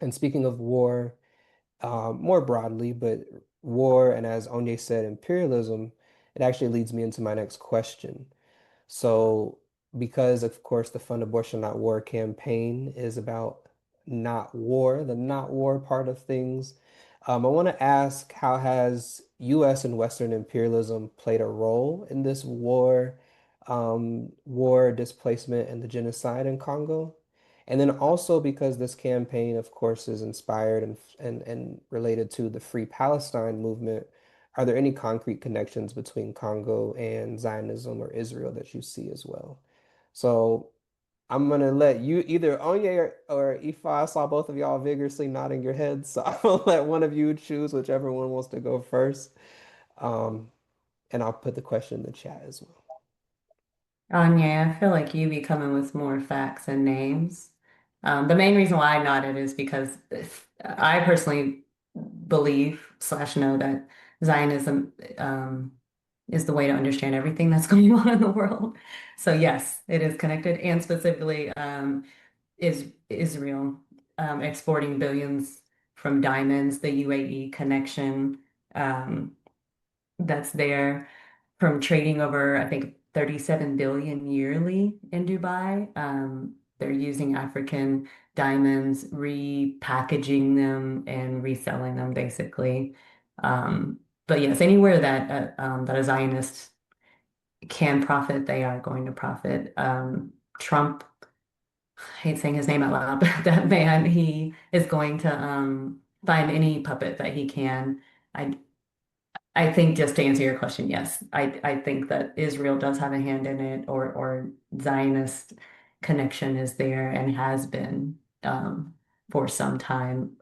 And speaking of war, more broadly, but war, and as Onye said, imperialism, it actually leads me into my next question. So, because of course the Fund Abortion Not War campaign is about not war, the not war part of things, I want to ask how has U.S. and Western imperialism played a role in this war displacement and the genocide in Congo? And then also because this campaign, of course, is inspired and related to the Free Palestine movement, are there any concrete connections between Congo and Zionism or Israel that you see as well? So I'm gonna let you either Onye or Ifa. I saw both of y'all vigorously nodding your heads, so I'm gonna let one of you choose whichever one wants to go first. Um, and I'll put the question in the chat as well.
Anya, I feel like you be coming with more facts and names. The main reason why I nodded is because I personally believe slash know that Zionism is the way to understand everything that's going on in the world. So yes, it is connected, and specifically is Israel exporting billions from diamonds, the UAE connection that's there from trading over, I think, 37 billion yearly in Dubai. They're using African diamonds, repackaging them and reselling them basically. But yes, anywhere that that a Zionist can profit, they are going to profit. Trump, I hate saying his name out loud, but that man, he is going to find any puppet that he can. I I think just to answer your question, yes, I think that Israel does have a hand in it, or Zionist connection is there and has been for some time.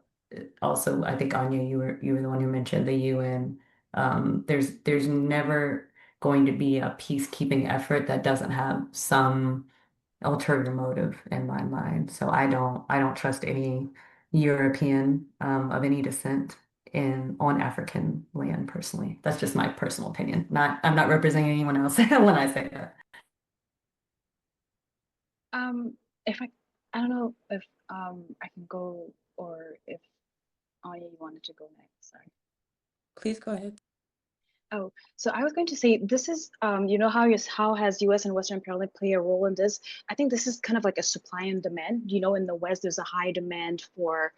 Also, I think Anya, you were the one who mentioned the UN. There's never going to be a peacekeeping effort that doesn't have some ulterior motive in my mind. So I don't trust any European of any descent in on African land personally. That's just my personal opinion. I'm not representing anyone else when I say that.
If I don't know if I can go, or if Anya, you wanted to go next. Sorry.
Please go ahead.
Oh, so I was going to say, this is, you know, how has US and Western imperialism play a role in this? I think this is kind of like a supply and demand. You know, in the West, there's a high demand for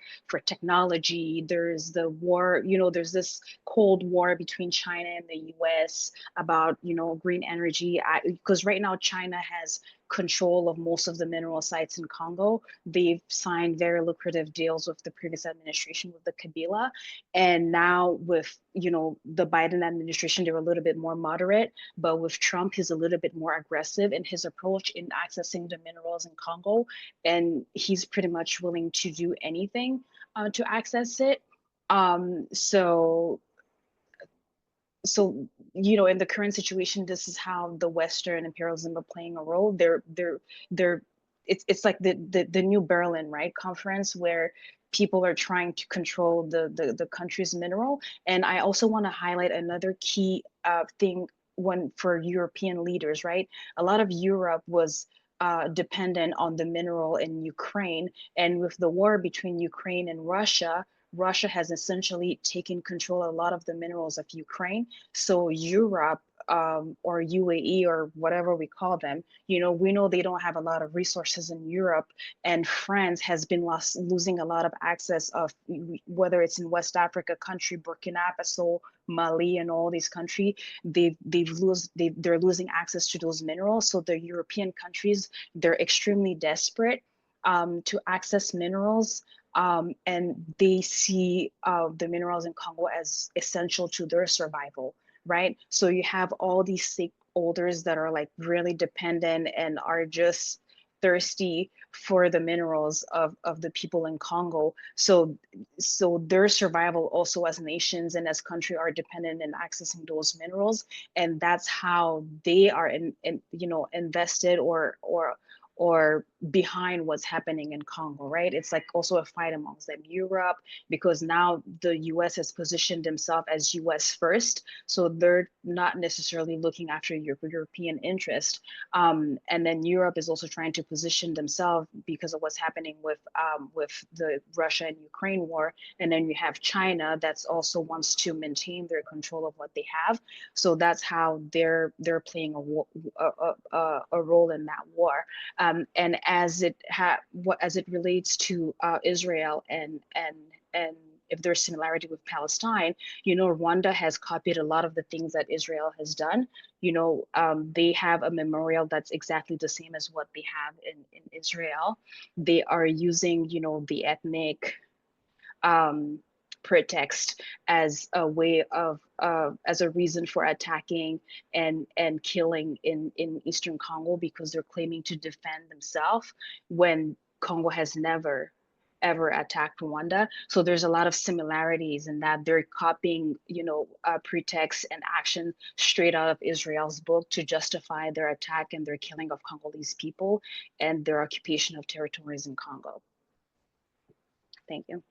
technology. There's the war, you know, there's this Cold War between China and the US about, you know, green energy. Because right now China has control of most of the mineral sites in Congo. They've signed very lucrative deals with the previous administration, with the Kabila. And now with, you know, the Biden administration, they're a little bit more moderate, but with Trump, he's a little bit more aggressive in his approach in accessing the minerals in Congo. And he's pretty much willing to do anything to access it. Um, so so you know, in the current situation, this is how the Western imperialism are playing a role. They're it's like the new Berlin, right, conference, where people are trying to control the country's mineral. And I also want to highlight another key thing, one for European leaders, right? A lot of Europe was dependent on the mineral in Ukraine, and with the war between Ukraine and Russia has essentially taken control of a lot of the minerals of Ukraine. So Europe, or UAE, or whatever we call them, you know, we know they don't have a lot of resources in Europe, and France has been losing a lot of access of, whether it's in West Africa country, Burkina Faso, Mali, and all these countries, they're losing access to those minerals. So the European countries, they're extremely desperate to access minerals, and they see the minerals in Congo as essential to their survival, right? So you have all these stakeholders that are like really dependent and are just thirsty for the minerals of the people in Congo. So their survival also as nations and as country are dependent in accessing those minerals. And that's how they are in you know, invested or behind what's happening in Congo, right? It's like also a fight amongst them. Europe, because now the US has positioned themselves as US first, so they're not necessarily looking after European interest. And then Europe is also trying to position themselves because of what's happening with the Russia and Ukraine war. And then you have China that's also wants to maintain their control of what they have. So that's how they're playing a role in that war. And as it relates to Israel and if there's similarity with Palestine, you know, Rwanda has copied a lot of the things that Israel has done. You know, they have a memorial that's exactly the same as what they have in Israel. They are using, you know, the ethnic um, pretext as a way of as a reason for attacking and killing in Eastern Congo, because they're claiming to defend themselves when Congo has never ever attacked Rwanda. So there's a lot of similarities in that they're copying, you know, pretext and action straight out of Israel's book to justify their attack and their killing of Congolese people and their occupation of territories in Congo. Thank you.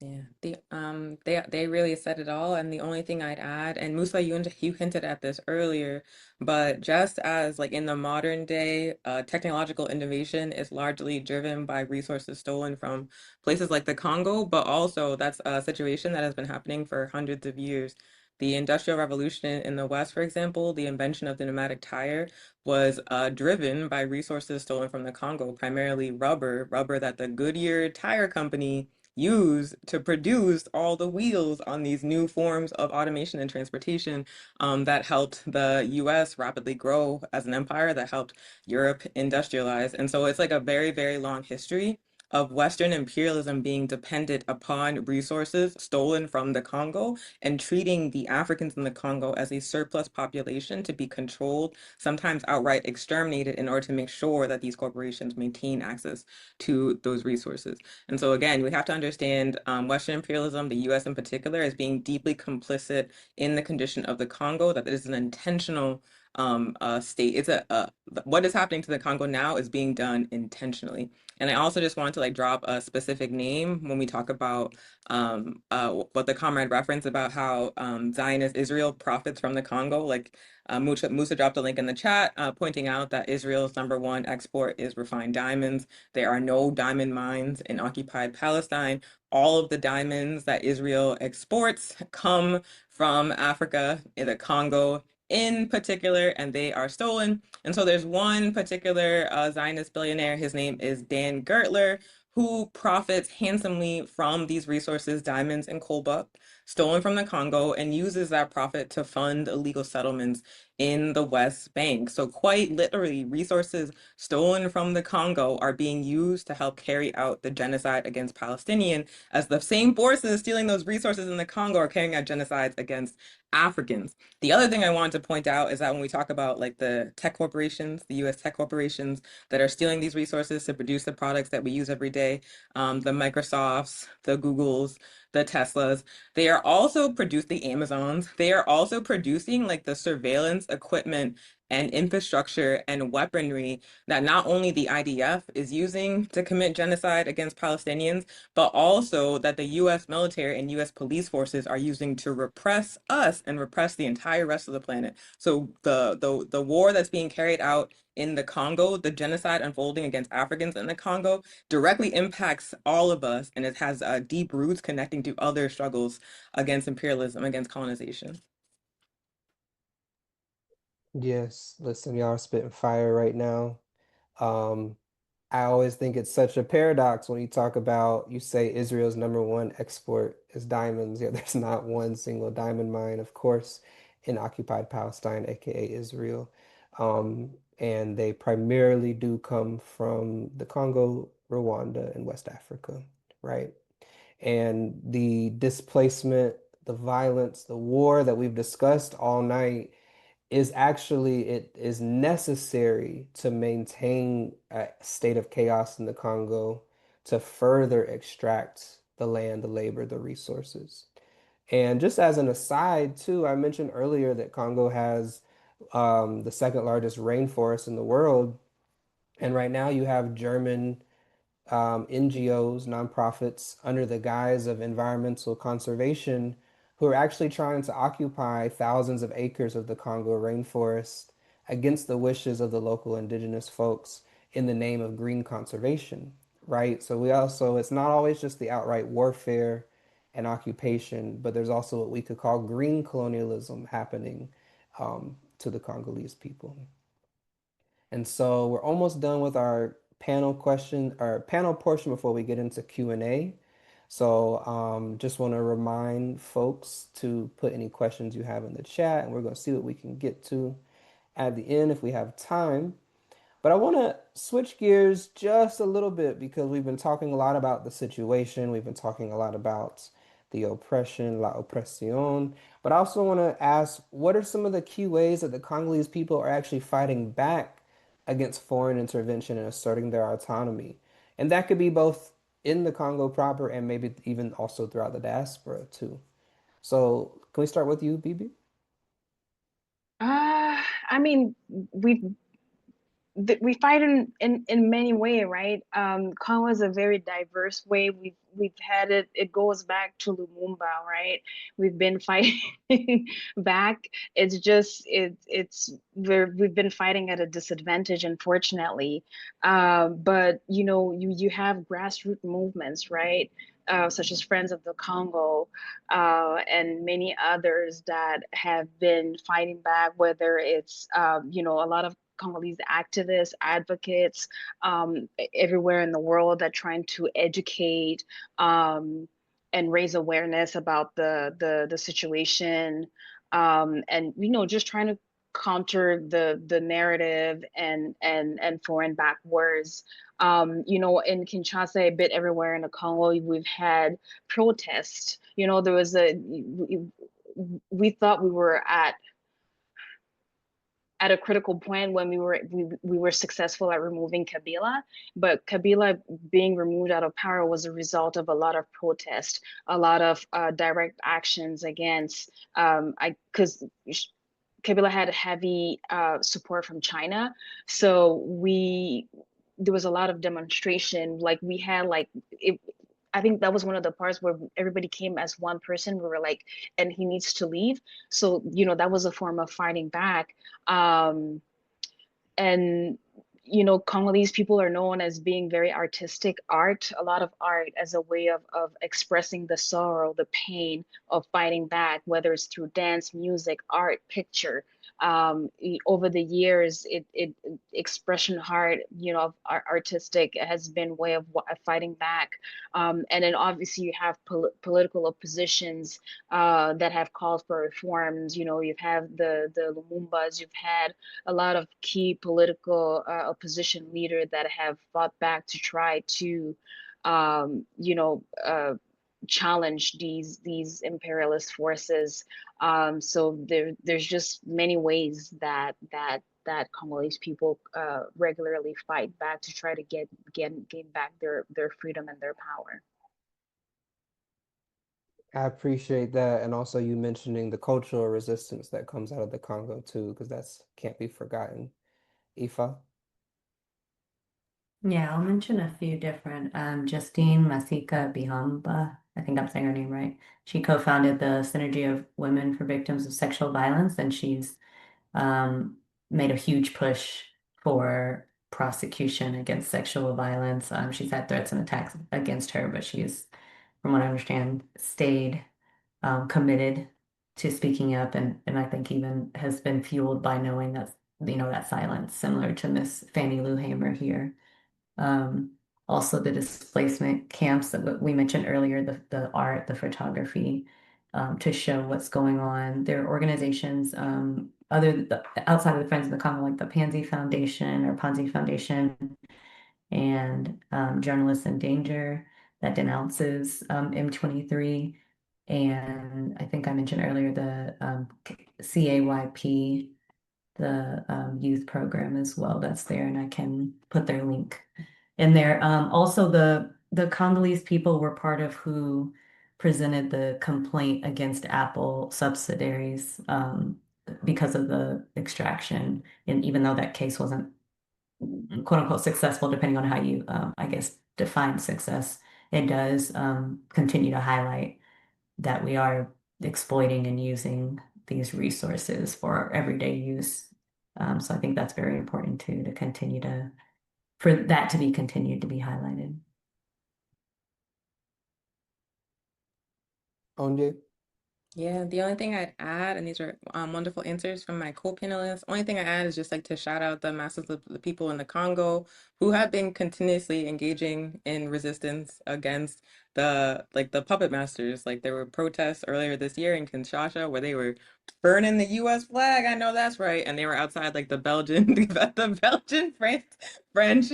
Yeah, they really said it all, and the only thing I'd add, and Musa, you hinted at this earlier, but just as like in the modern day, technological innovation is largely driven by resources stolen from places like the Congo, but also that's a situation that has been happening for hundreds of years. The Industrial Revolution in the West, for example, the invention of the pneumatic tire was driven by resources stolen from the Congo, primarily rubber that the Goodyear Tire Company use to produce all the wheels on these new forms of automation and transportation that helped the US rapidly grow as an empire, that helped Europe industrialize. And so it's like a very, very long history of Western imperialism being dependent upon resources stolen from the Congo and treating the Africans in the Congo as a surplus population to be controlled, sometimes outright exterminated, in order to make sure that these corporations maintain access to those resources. And so again, we have to understand Western imperialism, the US in particular, as being deeply complicit in the condition of the Congo, that it is an intentional state. It's what is happening to the Congo now is being done intentionally. And I also just want to like drop a specific name when we talk about what the comrade referenced about how Zionist Israel profits from the Congo. Like Musa dropped a link in the chat pointing out that Israel's #1 export is refined diamonds. There are no diamond mines in occupied Palestine. All of the diamonds that Israel exports come from Africa, in the Congo in particular, and they are stolen. And so there's one particular Zionist billionaire, his name is Dan Gertler, who profits handsomely from these resources, diamonds and cobalt, stolen from the Congo, and uses that profit to fund illegal settlements in the West Bank. So quite literally, resources stolen from the Congo are being used to help carry out the genocide against Palestinians, as the same forces stealing those resources in the Congo are carrying out genocides against Africans. The other thing I wanted to point out is that when we talk about like the tech corporations, the US tech corporations that are stealing these resources to produce the products that we use every day, the Microsofts, the Googles, the Teslas, they are also the Amazons, they are also producing like the surveillance equipment and infrastructure and weaponry that not only the IDF is using to commit genocide against Palestinians, but also that the US military and US police forces are using to repress us and repress the entire rest of the planet. So the war that's being carried out in the Congo, the genocide unfolding against Africans in the Congo, directly impacts all of us, and it has deep roots connecting to other struggles against imperialism, against colonization.
Yes, listen, y'all are spitting fire right now. Um, I always think it's such a paradox when you talk about, you say Israel's #1 export is diamonds. Yeah, there's not one single diamond mine, of course, in occupied Palestine, aka Israel. And they primarily do come from the Congo, Rwanda, and West Africa, right? And the displacement, the violence, the war that we've discussed all night is actually it is necessary to maintain a state of chaos in the Congo to further extract the land, the labor, the resources. And just as an aside, too, I mentioned earlier that Congo has the second largest rainforest in the world. And right now you have German NGOs, nonprofits, under the guise of environmental conservation, who are actually trying to occupy thousands of acres of the Congo rainforest against the wishes of the local indigenous folks in the name of green conservation, right? So it's not always just the outright warfare and occupation, but there's also what we could call green colonialism happening to the Congolese people. And so we're almost done with our panel portion before we get into Q&A. So just want to remind folks to put any questions you have in the chat, and we're going to see what we can get to at the end if we have time. But I want to switch gears just a little bit because we've been talking a lot about the situation. We've been talking a lot about the oppression, la opresión. But I also want to ask, what are some of the key ways that the Congolese people are actually fighting back against foreign intervention and asserting their autonomy? And that could be both in the Congo proper and maybe even also throughout the diaspora too. So can we start with you, Bibi?
I mean, we've we fight in many ways, right? Congo is a very diverse way. We've had it. It goes back to Lumumba, right? We've been fighting back. It's just we've been fighting at a disadvantage, unfortunately. But you have grassroots movements, right? Such as Friends of the Congo, and many others that have been fighting back, whether it's a lot of Congolese activists, advocates everywhere in the world that trying to educate and raise awareness about the situation, and just trying to counter the narrative and foreign back words. In Kinshasa, a bit everywhere in the Congo, we've had protests. There was we thought we were at a critical point when we were successful at removing Kabila, but Kabila being removed out of power was a result of a lot of protest, a lot of direct actions against because Kabila had heavy support from China, so there was a lot of demonstration. Like we had I think that was one of the parts where everybody came as one person. We were like, and he needs to leave. So, that was a form of fighting back. Um, and, Congolese people are known as being very artistic art, a lot of art as a way of expressing the sorrow, the pain of fighting back, whether it's through dance, music, art, picture. Over the years, it expression art, artistic has been way of fighting back. And then obviously you have political oppositions that have called for reforms. You've had the Lumumbas, you've had a lot of key political opposition leaders that have fought back to try to, challenge these imperialist forces. So there's just many ways that Congolese people regularly fight back to try to gain back their freedom and their power.
I appreciate that, and also you mentioning the cultural resistance that comes out of the Congo too, because that's can't be forgotten. Ifa.
Yeah, I'll mention a few different. Justine Masika Bihamba, I think I'm saying her name right. She co-founded the Synergy of Women for Victims of Sexual Violence, and she's um, made a huge push for prosecution against sexual violence. She's had threats and attacks against her, but she's, from what I understand, stayed committed to speaking up, and I think even has been fueled by knowing that that silence, similar to Miss Fannie Lou Hamer here. Um, Also the displacement camps that we mentioned earlier, the art, the photography, to show what's going on. There are organizations outside of the Friends of the Congo, like the Pansy Foundation or Panzi Foundation, and Journalists in Danger that denounces M23. And I think I mentioned earlier the CAYP, the youth program as well that's there, and I can put their link in there. Also, the Congolese people were part of who presented the complaint against Apple subsidiaries because of the extraction, and even though that case wasn't quote unquote successful, depending on how you, I guess, define success, it does continue to highlight that we are exploiting and using these resources for our everyday use. So I think that's very important too, to continue for that to be continued to be highlighted.
Onye.
Yeah, the only thing I'd add, and these are wonderful answers from my co-panelists. Only thing I add is just like to shout out the masses of the people in the Congo who have been continuously engaging in resistance against the puppet masters. Like there were protests earlier this year in Kinshasa where they were burning the U.S. flag. I know that's right, and they were outside like the Belgian, the Belgian, French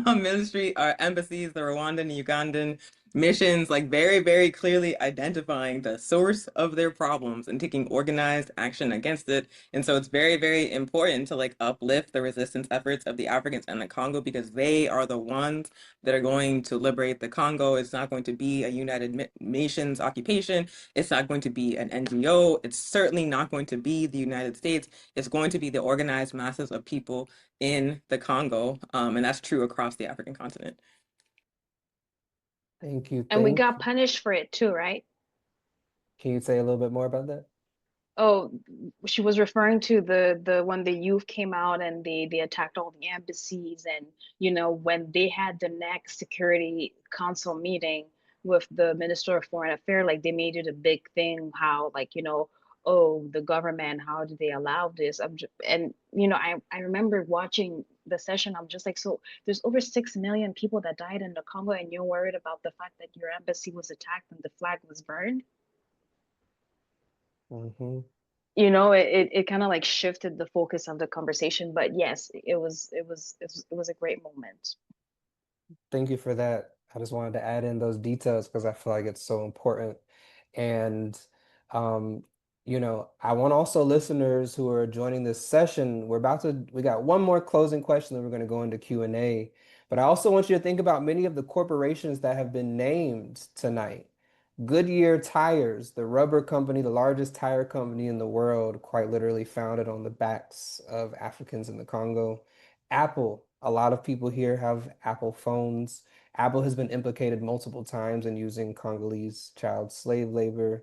ministry or embassies, the Rwandan, Ugandan missions, like very, very clearly identifying the source of their problems and taking organized action against it. And so it's very, very important to like uplift the resistance efforts of the Africans and the Congo because they are the ones that are going to liberate the Congo. It's not going to be a United Nations occupation. It's not going to be an NGO. It's certainly not going to be the United States. It's going to be the organized masses of people in the Congo. And that's true across the African continent.
Thank you.
And we
Thank
got
you.
punished for it too, right?
Can you say a little bit more about that?
Oh, she was referring to the when the youth came out and they attacked all the embassies, and when they had the next Security Council meeting with the Minister of Foreign Affairs, like they made it a big thing how like oh, the government, how did they allow this? And I remember watching the session. I'm just like, so there's over 6 million people that died in the Congo, and you're worried about the fact that your embassy was attacked and the flag was burned?
Hmm.
It kind of like shifted the focus of the conversation, but yes, it was a great moment.
Thank you for that. I just wanted to add in those details because I feel like it's so important. And, um, I want also listeners who are joining this session, we got one more closing question, then we're going to go into Q&A. But I also want you to think about many of the corporations that have been named tonight. Goodyear Tires, the rubber company, the largest tire company in the world, quite literally founded on the backs of Africans in the Congo. Apple, a lot of people here have Apple phones. Apple has been implicated multiple times in using Congolese child slave labor.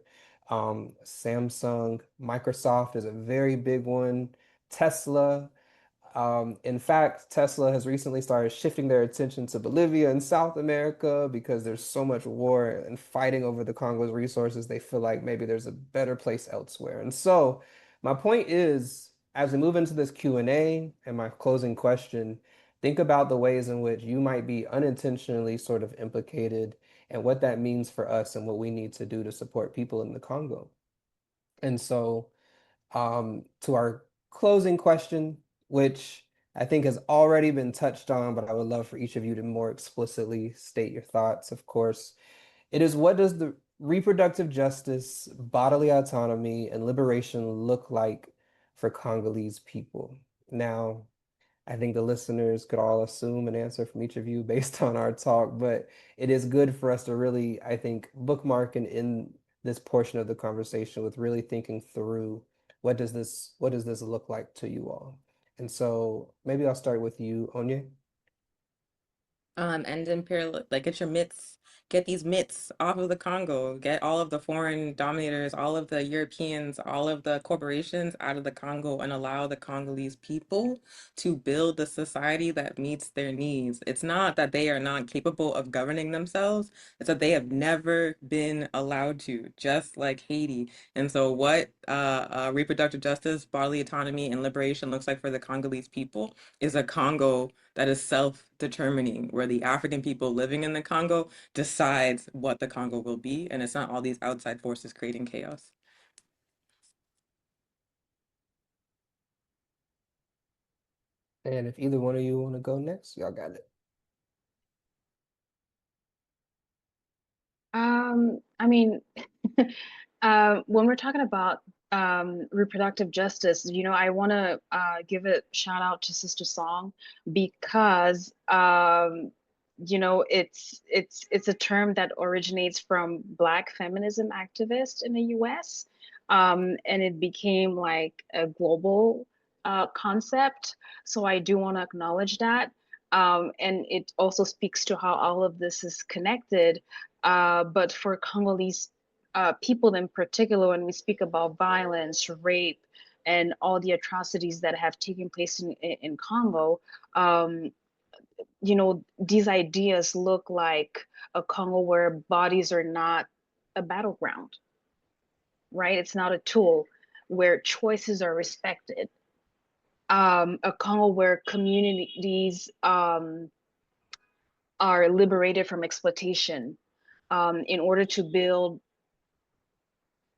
Samsung, Microsoft is a very big one. Tesla. In fact, Tesla has recently started shifting their attention to Bolivia and South America because there's so much war and fighting over the Congo's resources. They feel like maybe there's a better place elsewhere. And so, my point is, as we move into this Q&A and my closing question, think about the ways in which you might be unintentionally sort of implicated and what that means for us and what we need to do to support people in the Congo. And so, to our closing question, which I think has already been touched on, but I would love for each of you to more explicitly state your thoughts, of course. It is, what does the reproductive justice, bodily autonomy, and liberation look like for Congolese people? Now, I think the listeners could all assume an answer from each of you based on our talk, but it is good for us to really, I think, bookmark and in this portion of the conversation with really thinking through what does this look like to you all? And so maybe I'll start with you, Onye.
End imperial, like get these myths off of the Congo, get all of the foreign dominators, all of the Europeans, all of the corporations out of the Congo and allow the Congolese people to build the society that meets their needs. It's not that they are not capable of governing themselves, it's that they have never been allowed to, just like Haiti. And so what reproductive justice, bodily autonomy, and liberation looks like for the Congolese people is a Congo that is self-determining, where the African people living in the Congo decides what the Congo will be, and it's not all these outside forces creating chaos.
And if either one of you want to go next, y'all got it.
I mean, when we're talking about reproductive justice, I want to give a shout out to Sister Song because it's a term that originates from Black feminism activists in the U.S. And it became like a global concept. So I do want to acknowledge that. And it also speaks to how all of this is connected. But for Congolese people in particular, when we speak about violence, rape, and all the atrocities that have taken place in Congo, these ideas look like a Congo where bodies are not a battleground, right? It's not a tool where choices are respected. A Congo where communities are liberated from exploitation in order to build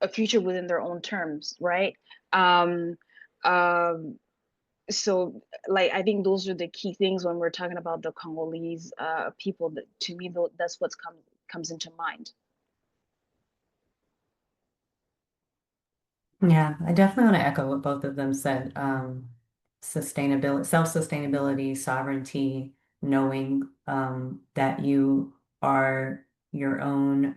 a future within their own terms, right? Um, um, so, like, I think those are the key things when we're talking about the Congolese people. That, to me, that's what's comes into mind.
Yeah, I definitely want to echo what both of them said. Sustainability, self-sustainability, sovereignty, knowing that you are your own,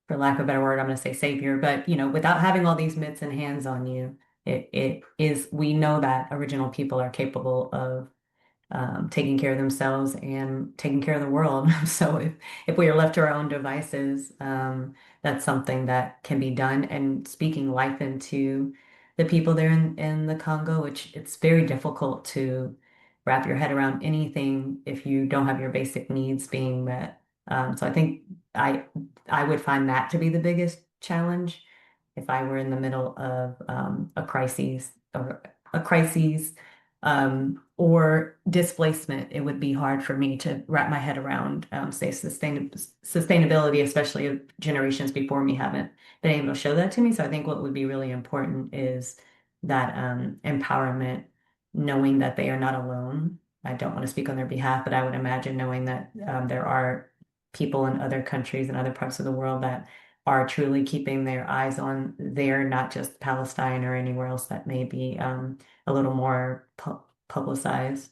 for lack of a better word, I'm going to say savior, but without having all these mitts and hands on you, it is, we know that original people are capable of taking care of themselves and taking care of the world. So if we are left to our own devices, that's something that can be done. And speaking life into the people there in the Congo, which it's very difficult to wrap your head around anything if you don't have your basic needs being met. So I think I I would find that to be the biggest challenge if I were in the middle of a crisis or displacement. It would be hard for me to wrap my head around, say, sustainability, especially if generations before me haven't been able to show that to me. So I think what would be really important is that empowerment, knowing that they are not alone. I don't want to speak on their behalf, but I would imagine knowing that there are people in other countries and other parts of the world that are truly keeping their eyes on there, not just Palestine or anywhere else that may be a little more publicized.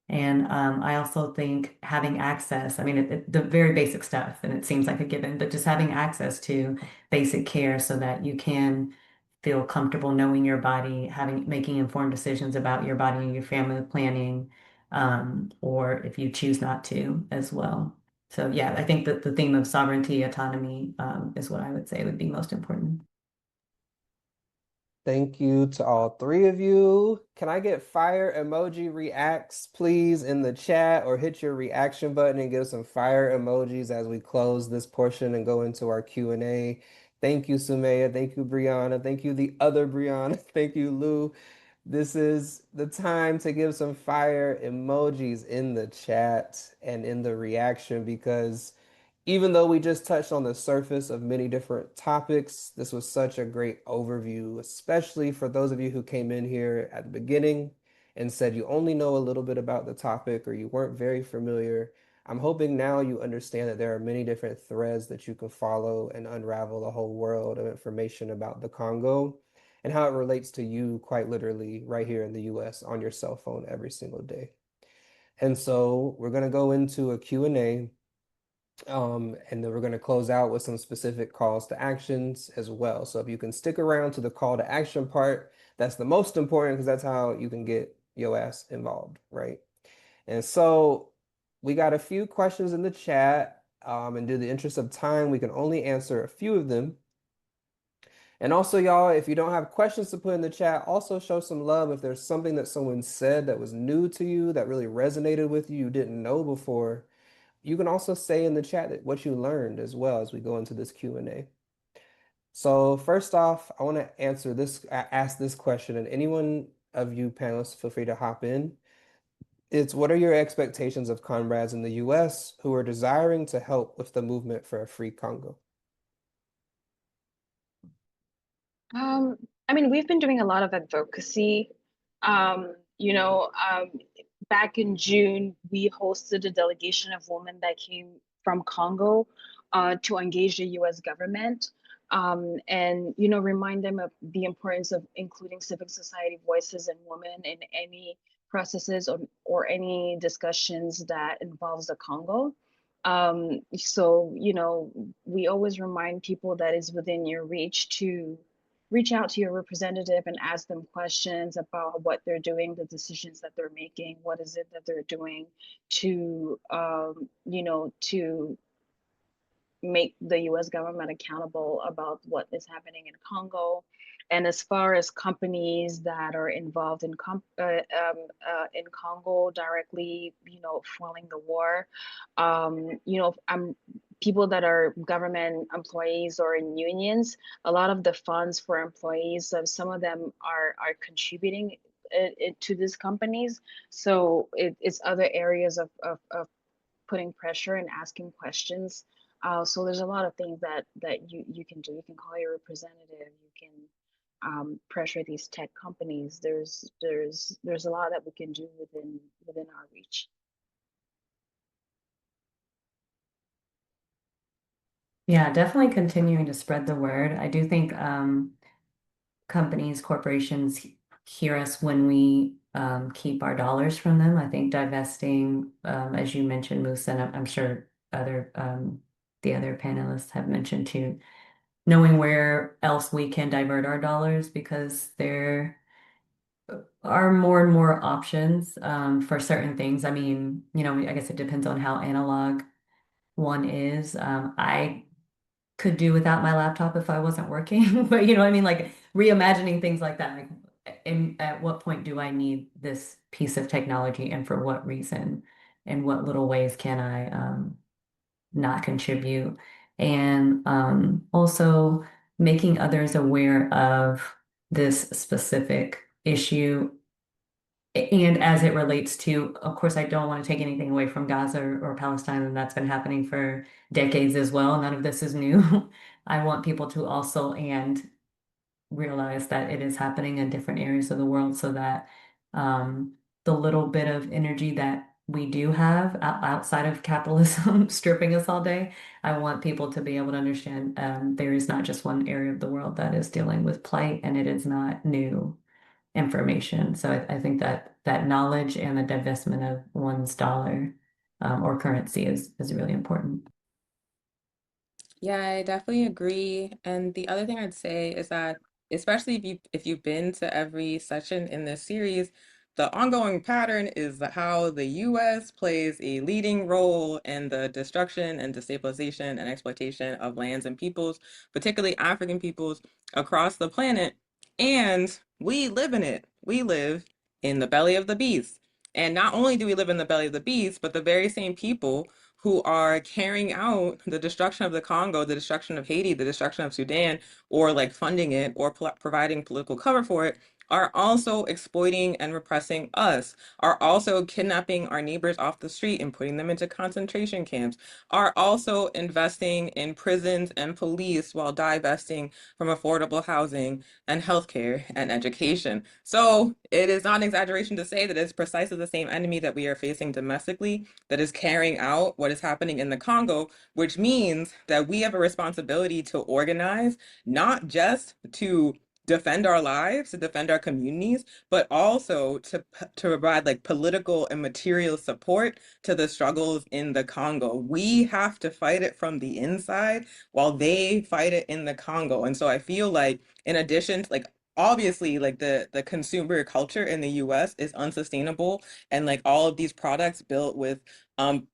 And I also think having access, I mean, the very basic stuff, and it seems like a given, but just having access to basic care so that you can feel comfortable knowing your body, making informed decisions about your body and your family planning, or if you choose not to as well. So yeah, I think that the theme of sovereignty, autonomy, is what I would say would be most important.
Thank you to all three of you. Can I get fire emoji reacts, please, in the chat, or hit your reaction button and give some fire emojis as we close this portion and go into our Q&A. Thank you, Sumaya. Thank you, Brianna. Thank you, the other Brianna. Thank you, Lou. This is the time to give some fire emojis in the chat and in the reaction, because even though we just touched on the surface of many different topics, this was such a great overview, especially for those of you who came in here at the beginning and said you only know a little bit about the topic or you weren't very familiar. I'm hoping now you understand that there are many different threads that you can follow and unravel a whole world of information about the Congo and how it relates to you quite literally right here in the US on your cell phone every single day. And so we're going to go into a Q&A. And then we're going to close out with some specific calls to actions as well. So if you can stick around to the call to action part, that's the most important because that's how you can get your ass involved, right? And so we got a few questions in the chat. And due to the interest of time, we can only answer a few of them. And also, y'all, if you don't have questions to put in the chat, also show some love if there's something that someone said that was new to you, that really resonated with you, you didn't know before. You can also say in the chat that what you learned as well as we go into this Q&A. So first off, I want to ask this question, and anyone of you panelists feel free to hop in. It's, what are your expectations of comrades in the US who are desiring to help with the movement for a free Congo?
I mean, we've been doing a lot of advocacy. Um, you know, um, Back in June, we hosted a delegation of women that came from Congo to engage the US government and, remind them of the importance of including civic society voices and women in any processes or any discussions that involves the Congo. We always remind people that it's within your reach to reach out to your representative and ask them questions about what they're doing, the decisions that they're making, what is it that they're doing to, to make the US government accountable about what is happening in Congo. And as far as companies that are involved in Congo directly, fueling the war, people that are government employees or in unions, a lot of the funds for employees, some of them are contributing to these companies. So it's other areas of putting pressure and asking questions. So there's a lot of things that you can do. You can call your representative. You can pressure these tech companies. There's a lot that we can do within our reach.
Yeah, definitely continuing to spread the word. I do think companies, corporations hear us when we keep our dollars from them. I think divesting, as you mentioned, Moose, and I'm sure other the other panelists have mentioned too, knowing where else we can divert our dollars because there are more and more options for certain things. I mean, I guess it depends on how analog one is. I could do without my laptop if I wasn't working. But you know what I mean? Like reimagining things like that. Like at what point do I need this piece of technology and for what reason? In what little ways can I not contribute? And also making others aware of this specific issue and as it relates to, of course, I don't want to take anything away from Gaza or Palestine, and that's been happening for decades as well. None of this is new. I want people to also and realize that it is happening in different areas of the world so that um, the little bit of energy that we do have outside of capitalism stripping us all day, I want people to be able to understand there is not just one area of the world that is dealing with plight, and it is not new information. So I think that that knowledge and the divestment of one's dollar or currency is really important.
Yeah, I definitely agree. And the other thing I'd say is that, especially if you've been to every session in this series, the ongoing pattern is that how the US plays a leading role in the destruction and destabilization and exploitation of lands and peoples, particularly African peoples across the planet. And we live in it. We live in the belly of the beast. And not only do we live in the belly of the beast, but the very same people who are carrying out the destruction of the Congo, the destruction of Haiti, the destruction of Sudan, or like funding it or providing political cover for it, are also exploiting and repressing us, are also kidnapping our neighbors off the street and putting them into concentration camps, are also investing in prisons and police while divesting from affordable housing and healthcare and education. So it is not an exaggeration to say that it's precisely the same enemy that we are facing domestically that is carrying out what is happening in the Congo, which means that we have a responsibility to organize, not just to defend our lives, to defend our communities, but also to provide like political and material support to the struggles in the Congo. We have to fight it from the inside while they fight it in the Congo. And so I feel like in addition to like obviously like the consumer culture in the US is unsustainable and like all of these products built with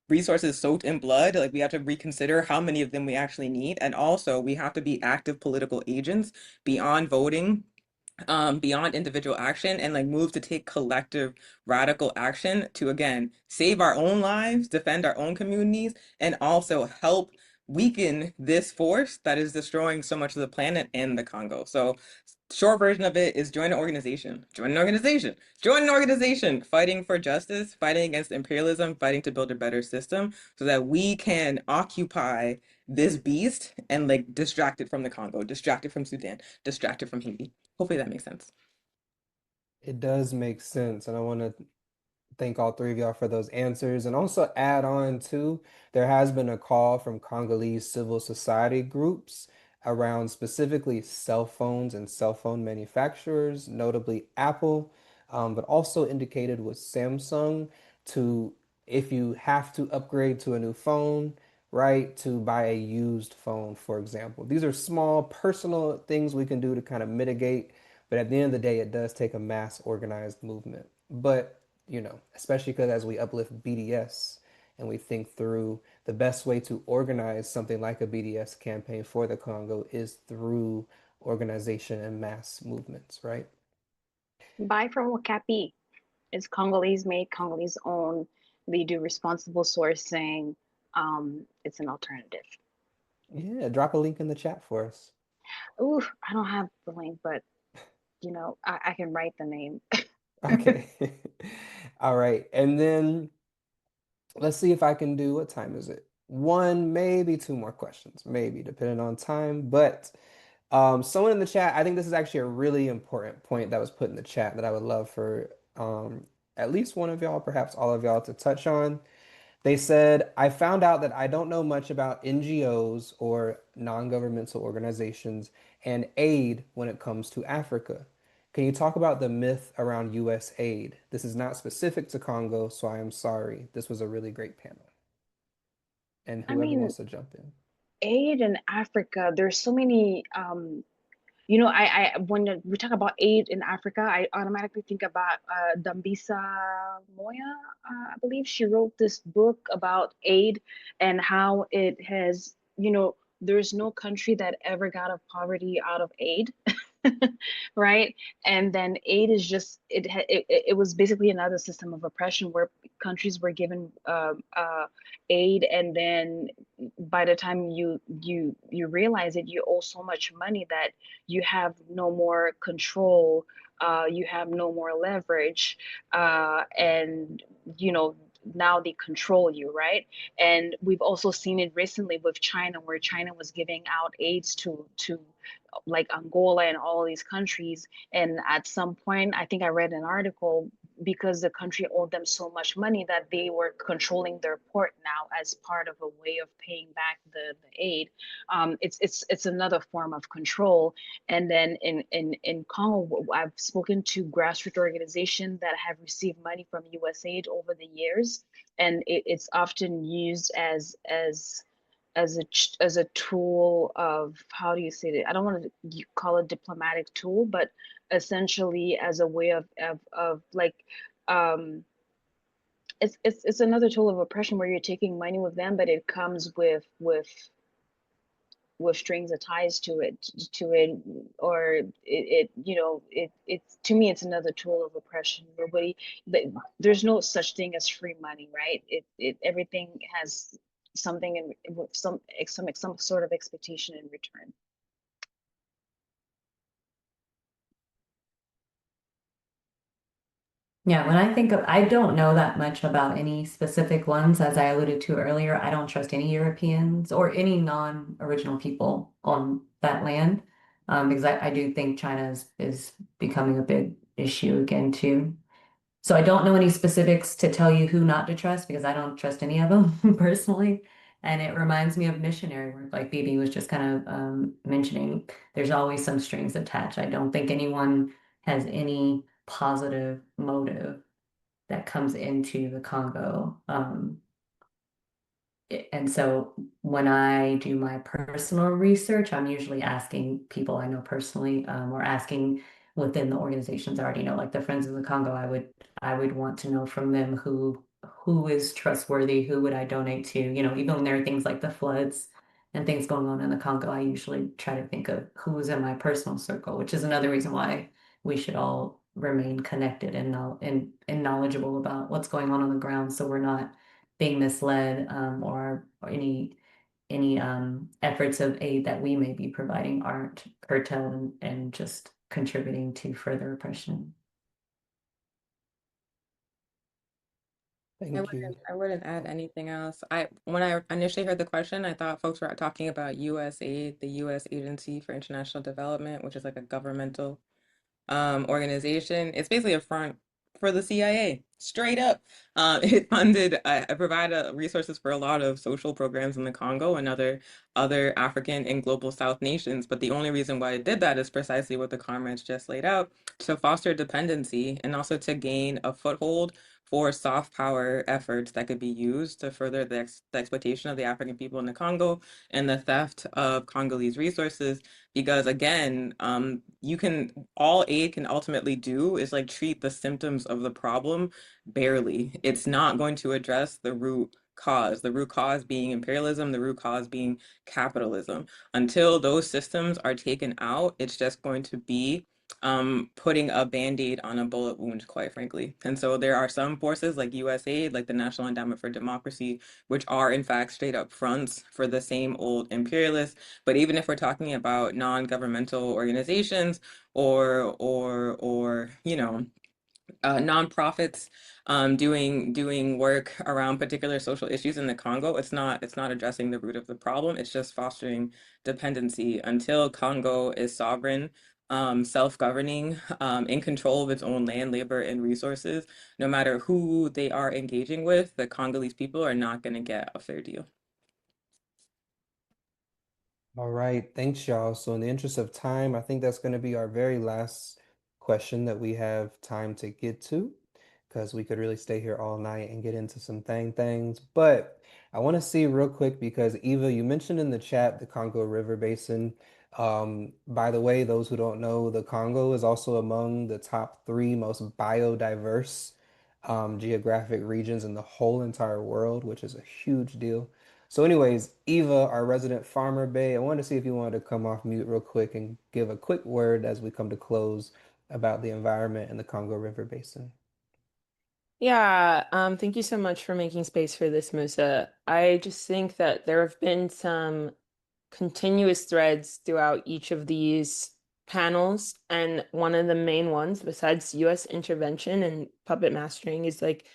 resources soaked in blood, like we have to reconsider how many of them we actually need. And also we have to be active political agents beyond voting, beyond individual action, and like move to take collective radical action to again save our own lives, defend our own communities, and also help weaken this force that is destroying so much of the planet and the Congo. So short version of it is join an organization, join an organization, join an organization fighting for justice, fighting against imperialism, fighting to build a better system so that we can occupy this beast and like distract it from the Congo, distract it from Sudan, distract it from Haiti. Hopefully that makes sense.
It does make sense, and I want to thank all three of y'all for those answers. And also add on to, there has been a call from Congolese civil society groups around specifically cell phones and cell phone manufacturers, notably Apple, but also indicated with Samsung to, if you have to upgrade to a new phone, right, to buy a used phone, for example. These are small personal things we can do to kind of mitigate, but at the end of the day, it does take a mass organized movement. But especially because as we uplift BDS and we think through the best way to organize something like a BDS campaign for the Congo is through organization and mass movements, right?
Buy from Wakapi. It's Congolese made, Congolese owned. They do responsible sourcing. It's an alternative.
Yeah, drop a link in the chat for us.
Ooh, I don't have the link, but I can write the name.
Okay. All right. And then let's see if I can do, what time is it? One, maybe two more questions, maybe depending on time. But someone in the chat, I think this is actually a really important point that was put in the chat that I would love for at least one of y'all, perhaps all of y'all, to touch on. They said, I found out that I don't know much about NGOs or non-governmental organizations and aid when it comes to Africa. Can you talk about the myth around US aid? This is not specific to Congo, so I am sorry. This was a really great panel. And
I
whoever
mean,
wants to jump in.
aid in Africa, there's so many you know, when we talk about aid in Africa, I automatically think about Dambisa Moya. I believe she wrote this book about aid and how it has, you know, there's no country that ever got of poverty out of aid. Right? And then aid is just it was basically another system of oppression where countries were given aid, and then by the time you realize it, you owe so much money that you have no more control, you have no more leverage, and you know now they control you, right? And we've also seen it recently with China, where China was giving out aids to like Angola and all these countries. And at some point, I think I read an article, because the country owed them so much money that they were controlling their port now as part of a way of paying back the aid. It's another form of control. And then in Congo, I've spoken to grassroots organizations that have received money from USAID over the years, and it's often used as a tool of, how do you say it? I don't want to call it diplomatic tool, but essentially as a way of like um it's another tool of oppression where you're taking money with them, but it comes with strings attached to it, or it you know it's, to me, it's another tool of oppression. Nobody, there's no such thing as free money, right? It everything has something in with some sort of expectation in return.
Yeah, when I think of, I don't know that much about any specific ones. As I alluded to earlier, I don't trust any Europeans or any non-original people on that land, because I do think China is becoming a big issue again too. So I don't know any specifics to tell you who not to trust, because I don't trust any of them personally. And it reminds me of missionary work, like Bibi was just kind of mentioning. There's always some strings attached. I don't think anyone has any positive motive that comes into the Congo. And so when I do my personal research, I'm usually asking people I know personally, or asking within the organizations I already know, like the Friends of the Congo. I would want to know from them who is trustworthy, who would I donate to. Even when there are things like the floods and things going on in the Congo, I usually try to think of who's in my personal circle, which is another reason why we should all remain connected and knowledgeable about what's going on the ground, so we're not being misled, or any efforts of aid that we may be providing aren't curtailed and just contributing to further oppression.
Thank you.
I wouldn't add anything else. When I initially heard the question, I thought folks were talking about USAID, the U.S. Agency for International Development, which is like a governmental organization. It's basically a front for the CIA, straight up. It provided resources for a lot of social programs in the Congo and other African and global South nations. But the only reason why it did that is precisely what the comrades just laid out, to foster dependency and also to gain a foothold for soft power efforts that could be used to further the exploitation of the African people in the Congo and the theft of Congolese resources. Because again, all aid can ultimately do is like treat the symptoms of the problem barely. It's not going to address the root cause being imperialism, the root cause being capitalism. Until those systems are taken out, it's just going to be putting a band-aid on a bullet wound, quite frankly. And so there are some forces like USAID, like the National Endowment for Democracy, which are in fact straight up fronts for the same old imperialists. But even if we're talking about non-governmental organizations or nonprofits doing work around particular social issues in the Congo, it's not addressing the root of the problem. It's just fostering dependency. Until Congo is sovereign, self-governing, in control of its own land, labor, and resources, no matter who they are engaging with, the Congolese people are not going to get a fair deal.
All right, thanks, y'all. So, in the interest of time, I think that's going to be our very last question that we have time to get to, because we could really stay here all night and get into some things. But I want to see real quick because Eva, you mentioned in the chat the Congo River Basin. By the way, those who don't know, the Congo is also among the top three most biodiverse geographic regions in the whole entire world, which is a huge deal. So, anyways, Eva, our resident farmer bae, I wanted to see if you wanted to come off mute real quick and give a quick word as we come to close about the environment in the Congo River Basin.
Yeah, thank you so much for making space for this, Musa. I just think that there have been some continuous threads throughout each of these panels, and one of the main ones, besides US intervention and puppet mastering, is like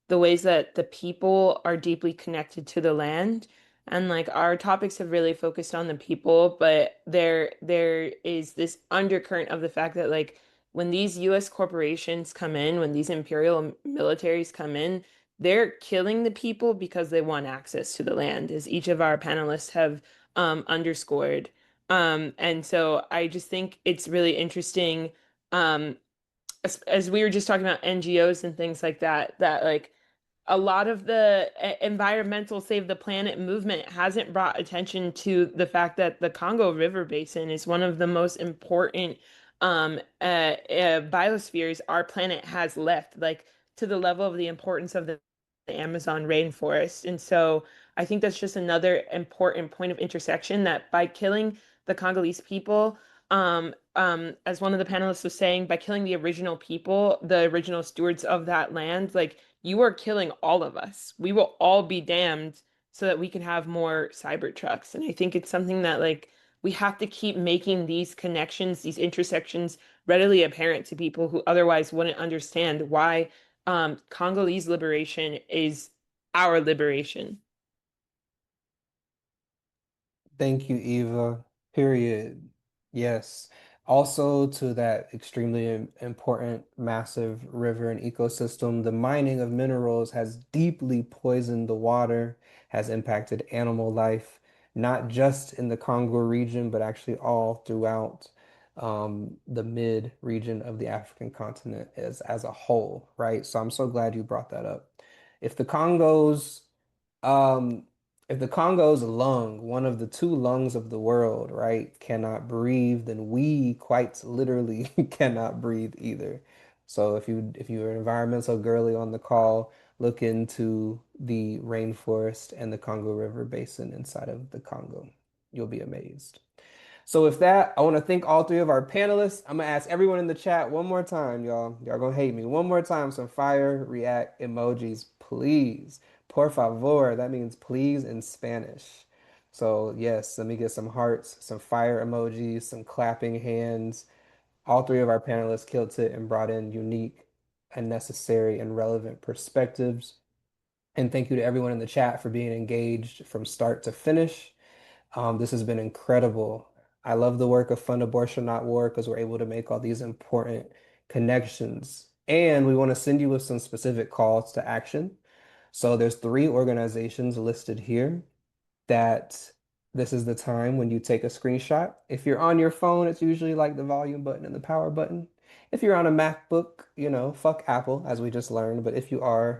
the ways that the people are deeply connected to the land. And like our topics have really focused on the people, but there is this undercurrent of the fact that like when these US corporations come in, when these imperial militaries come in, they're killing the people because they want access to the land, as each of our panelists have underscored. And so I just think it's really interesting, as we were just talking about NGOs and things like that, that like a lot of the environmental save the planet movement hasn't brought attention to the fact that the Congo River Basin is one of the most important biospheres our planet has left, like to the level of the importance of the Amazon rainforest. And so I think that's just another important point of intersection, that by killing the Congolese people, as one of the panelists was saying, by killing the original people, the original stewards of that land, like you are killing all of us. We will all be damned so that we can have more cyber trucks. And I think it's something that like we have to keep making these connections, these intersections readily apparent to people who otherwise wouldn't understand why Congolese liberation is our liberation.
Thank you, Eva. Period. Yes. Also, to that extremely important, massive river and ecosystem, the mining of minerals has deeply poisoned the water, has impacted animal life, not just in the Congo region, but actually all throughout the mid region of the African continent as a whole, right? So I'm so glad you brought that up. If the Congo's um, if the Congo's lung, one of the two lungs of the world, right, cannot breathe, then we quite literally cannot breathe either. So if you're an environmental girly on the call, look into the rainforest and the Congo River Basin inside of the Congo. You'll be amazed. So with that, I want to thank all three of our panelists. I'm gonna ask everyone in the chat one more time, y'all. Y'all gonna hate me. One more time, some fire react emojis, please. Por favor, that means please in Spanish. So yes, let me get some hearts, some fire emojis, some clapping hands. All three of our panelists killed it and brought in unique and necessary and relevant perspectives. And thank you to everyone in the chat for being engaged from start to finish. This has been incredible. I love the work of Fund Abortion Not War because we're able to make all these important connections. And we want to send you with some specific calls to action. So there's three organizations listed here that this is the time when you take a screenshot. If you're on your phone, it's usually like the volume button and the power button. If you're on a MacBook, you know, fuck Apple, as we just learned. But if you are,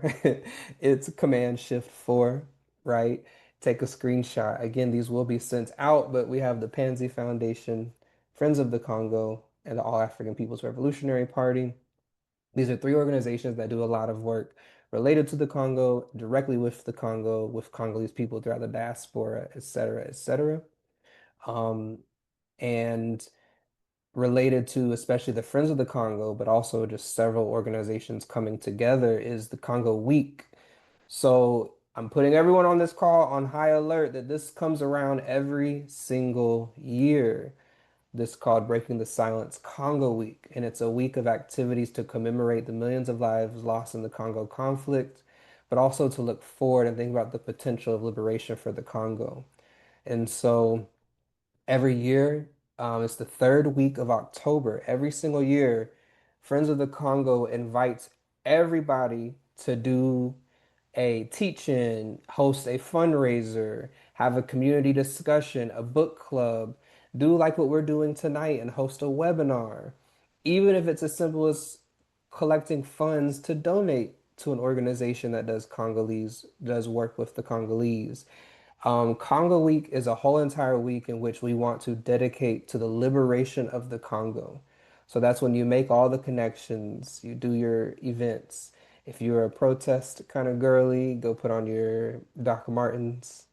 it's Command Shift 4, right? Take a screenshot. Again, these will be sent out, but we have the Pansy Foundation, Friends of the Congo, and the All African People's Revolutionary Party. These are three organizations that do a lot of work related to the Congo, directly with the Congo, with Congolese people throughout the diaspora, et cetera, et cetera. Um, and related to especially the Friends of the Congo, but also just several organizations coming together is the Congo Week. So I'm putting everyone on this call on high alert that this comes around every single year. This is called Breaking the Silence Congo Week, and it's a week of activities to commemorate the millions of lives lost in the Congo conflict, but also to look forward and think about the potential of liberation for the Congo. And so every year, It's the third week of October. Every single year, Friends of the Congo invites everybody to do a teach-in, host a fundraiser, have a community discussion, a book club, do like what we're doing tonight and host a webinar. Even if it's as simple as collecting funds to donate to an organization that does work with the Congolese. Congo Week is a whole entire week in which we want to dedicate to the liberation of the Congo. So that's when you make all the connections, you do your events. If you're a protest kind of girly, go put on your Doc Martens,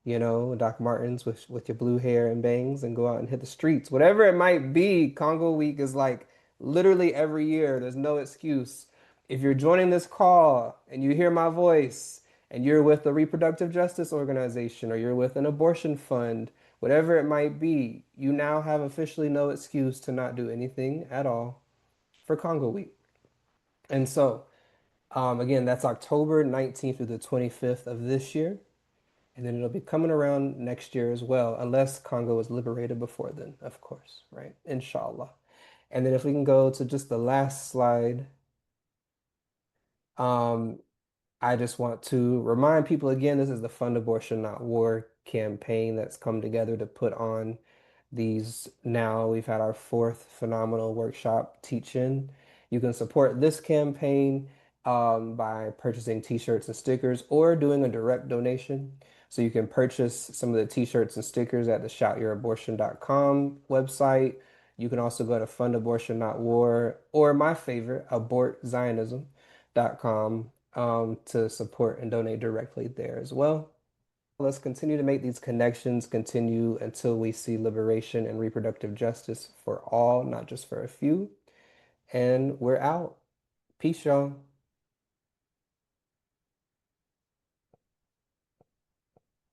Doc Martens with your blue hair and bangs and go out and hit the streets. Whatever it might be, Congo Week is like literally every year. There's no excuse. If you're joining this call and you hear my voice, and you're with a reproductive justice organization or you're with an abortion fund, whatever it might be, you now have officially no excuse to not do anything at all for Congo Week. And so, again, that's October 19th through the 25th of this year. And then it'll be coming around next year as well, unless Congo is liberated before then, of course, right? Inshallah. And then if we can go to just the last slide. Um, I just want to remind people again, this is the Fund Abortion Not War campaign that's come together to put on these now. We've had our fourth phenomenal workshop teach-in. You can support this campaign by purchasing t-shirts and stickers or doing a direct donation. So you can purchase some of the t-shirts and stickers at the shoutyourabortion.com website. You can also go to Fund Abortion Not War or my favorite, abortzionism.com to support and donate directly there as well. Let's continue to make these connections continue until we see liberation and reproductive justice for all, not just for a few. And we're out. Peace, y'all.